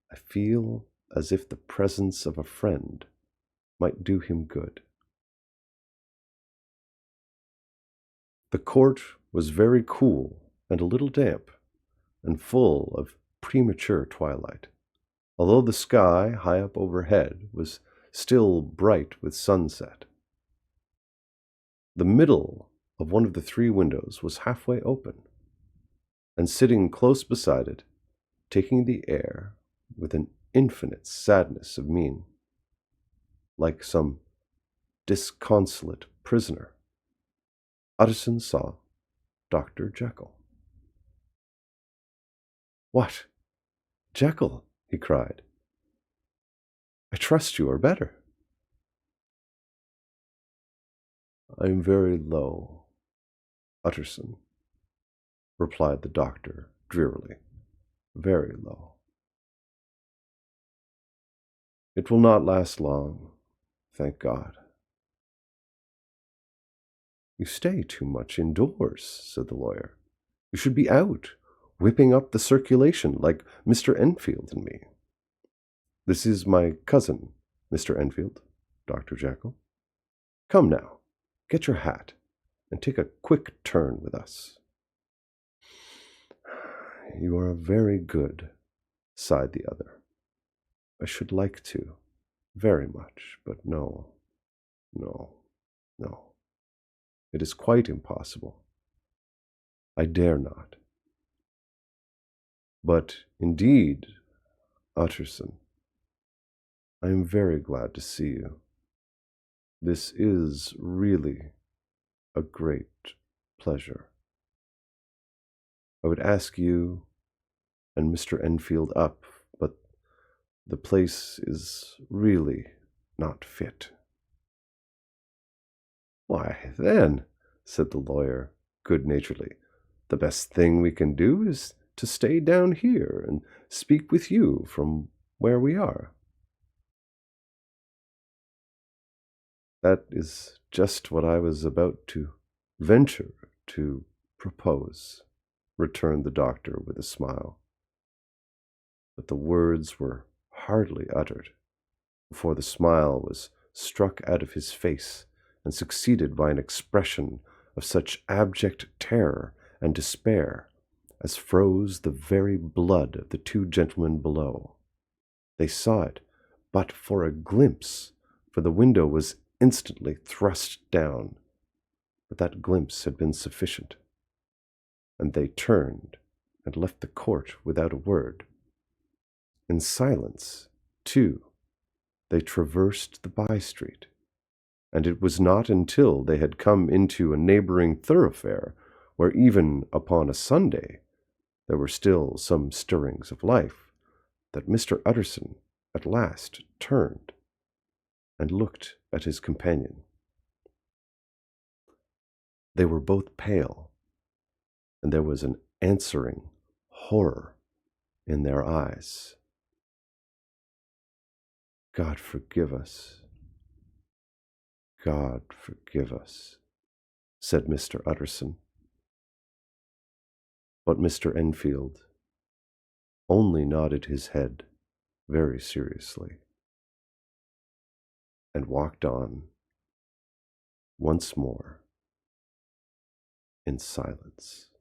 I feel as if the presence of a friend might do him good." The court was very cool and a little damp, and full of premature twilight, although the sky high up overhead was still bright with sunset. The middle of one of the three windows was halfway open, and sitting close beside it, taking the air with an infinite sadness of mien, like some disconsolate prisoner, Utterson saw Dr. Jekyll. "What, Jekyll?" he cried. "I trust you are better." "I am very low, Utterson," replied the doctor drearily. "Very low. It will not last long, thank God." "You stay too much indoors," said the lawyer. "You should be out, whipping up the circulation like Mr. Enfield and me." This is my cousin, Mr. Enfield, Dr. Jekyll. Come now, get your hat, and take a quick turn with us." "You are very good," sighed the other. "I should like to, very much, but no, no, no. It is quite impossible. I dare not. But indeed, Utterson, I am very glad to see you. This is really a great pleasure. I would ask you and Mr. Enfield up, but the place is really not fit." "Why, then," said the lawyer good-naturedly, "the best thing we can do is to stay down here and speak with you from where we are." "That is just what I was about to venture to propose," returned the doctor with a smile. But the words were hardly uttered before the smile was struck out of his face and succeeded by an expression of such abject terror and despair as froze the very blood of the two gentlemen below. They saw it but for a glimpse, for the window was instantly thrust down, but that glimpse had been sufficient, and they turned and left the court without a word. In silence, too, they traversed the by-street, and it was not until they had come into a neighboring thoroughfare, where even upon a Sunday there were still some stirrings of life, that Mr. Utterson at last turned and looked at his companion. They were both pale, and there was an answering horror in their eyes. "God forgive us, God forgive us," said Mr. Utterson. But Mr. Enfield only nodded his head very seriously and walked on once more in silence.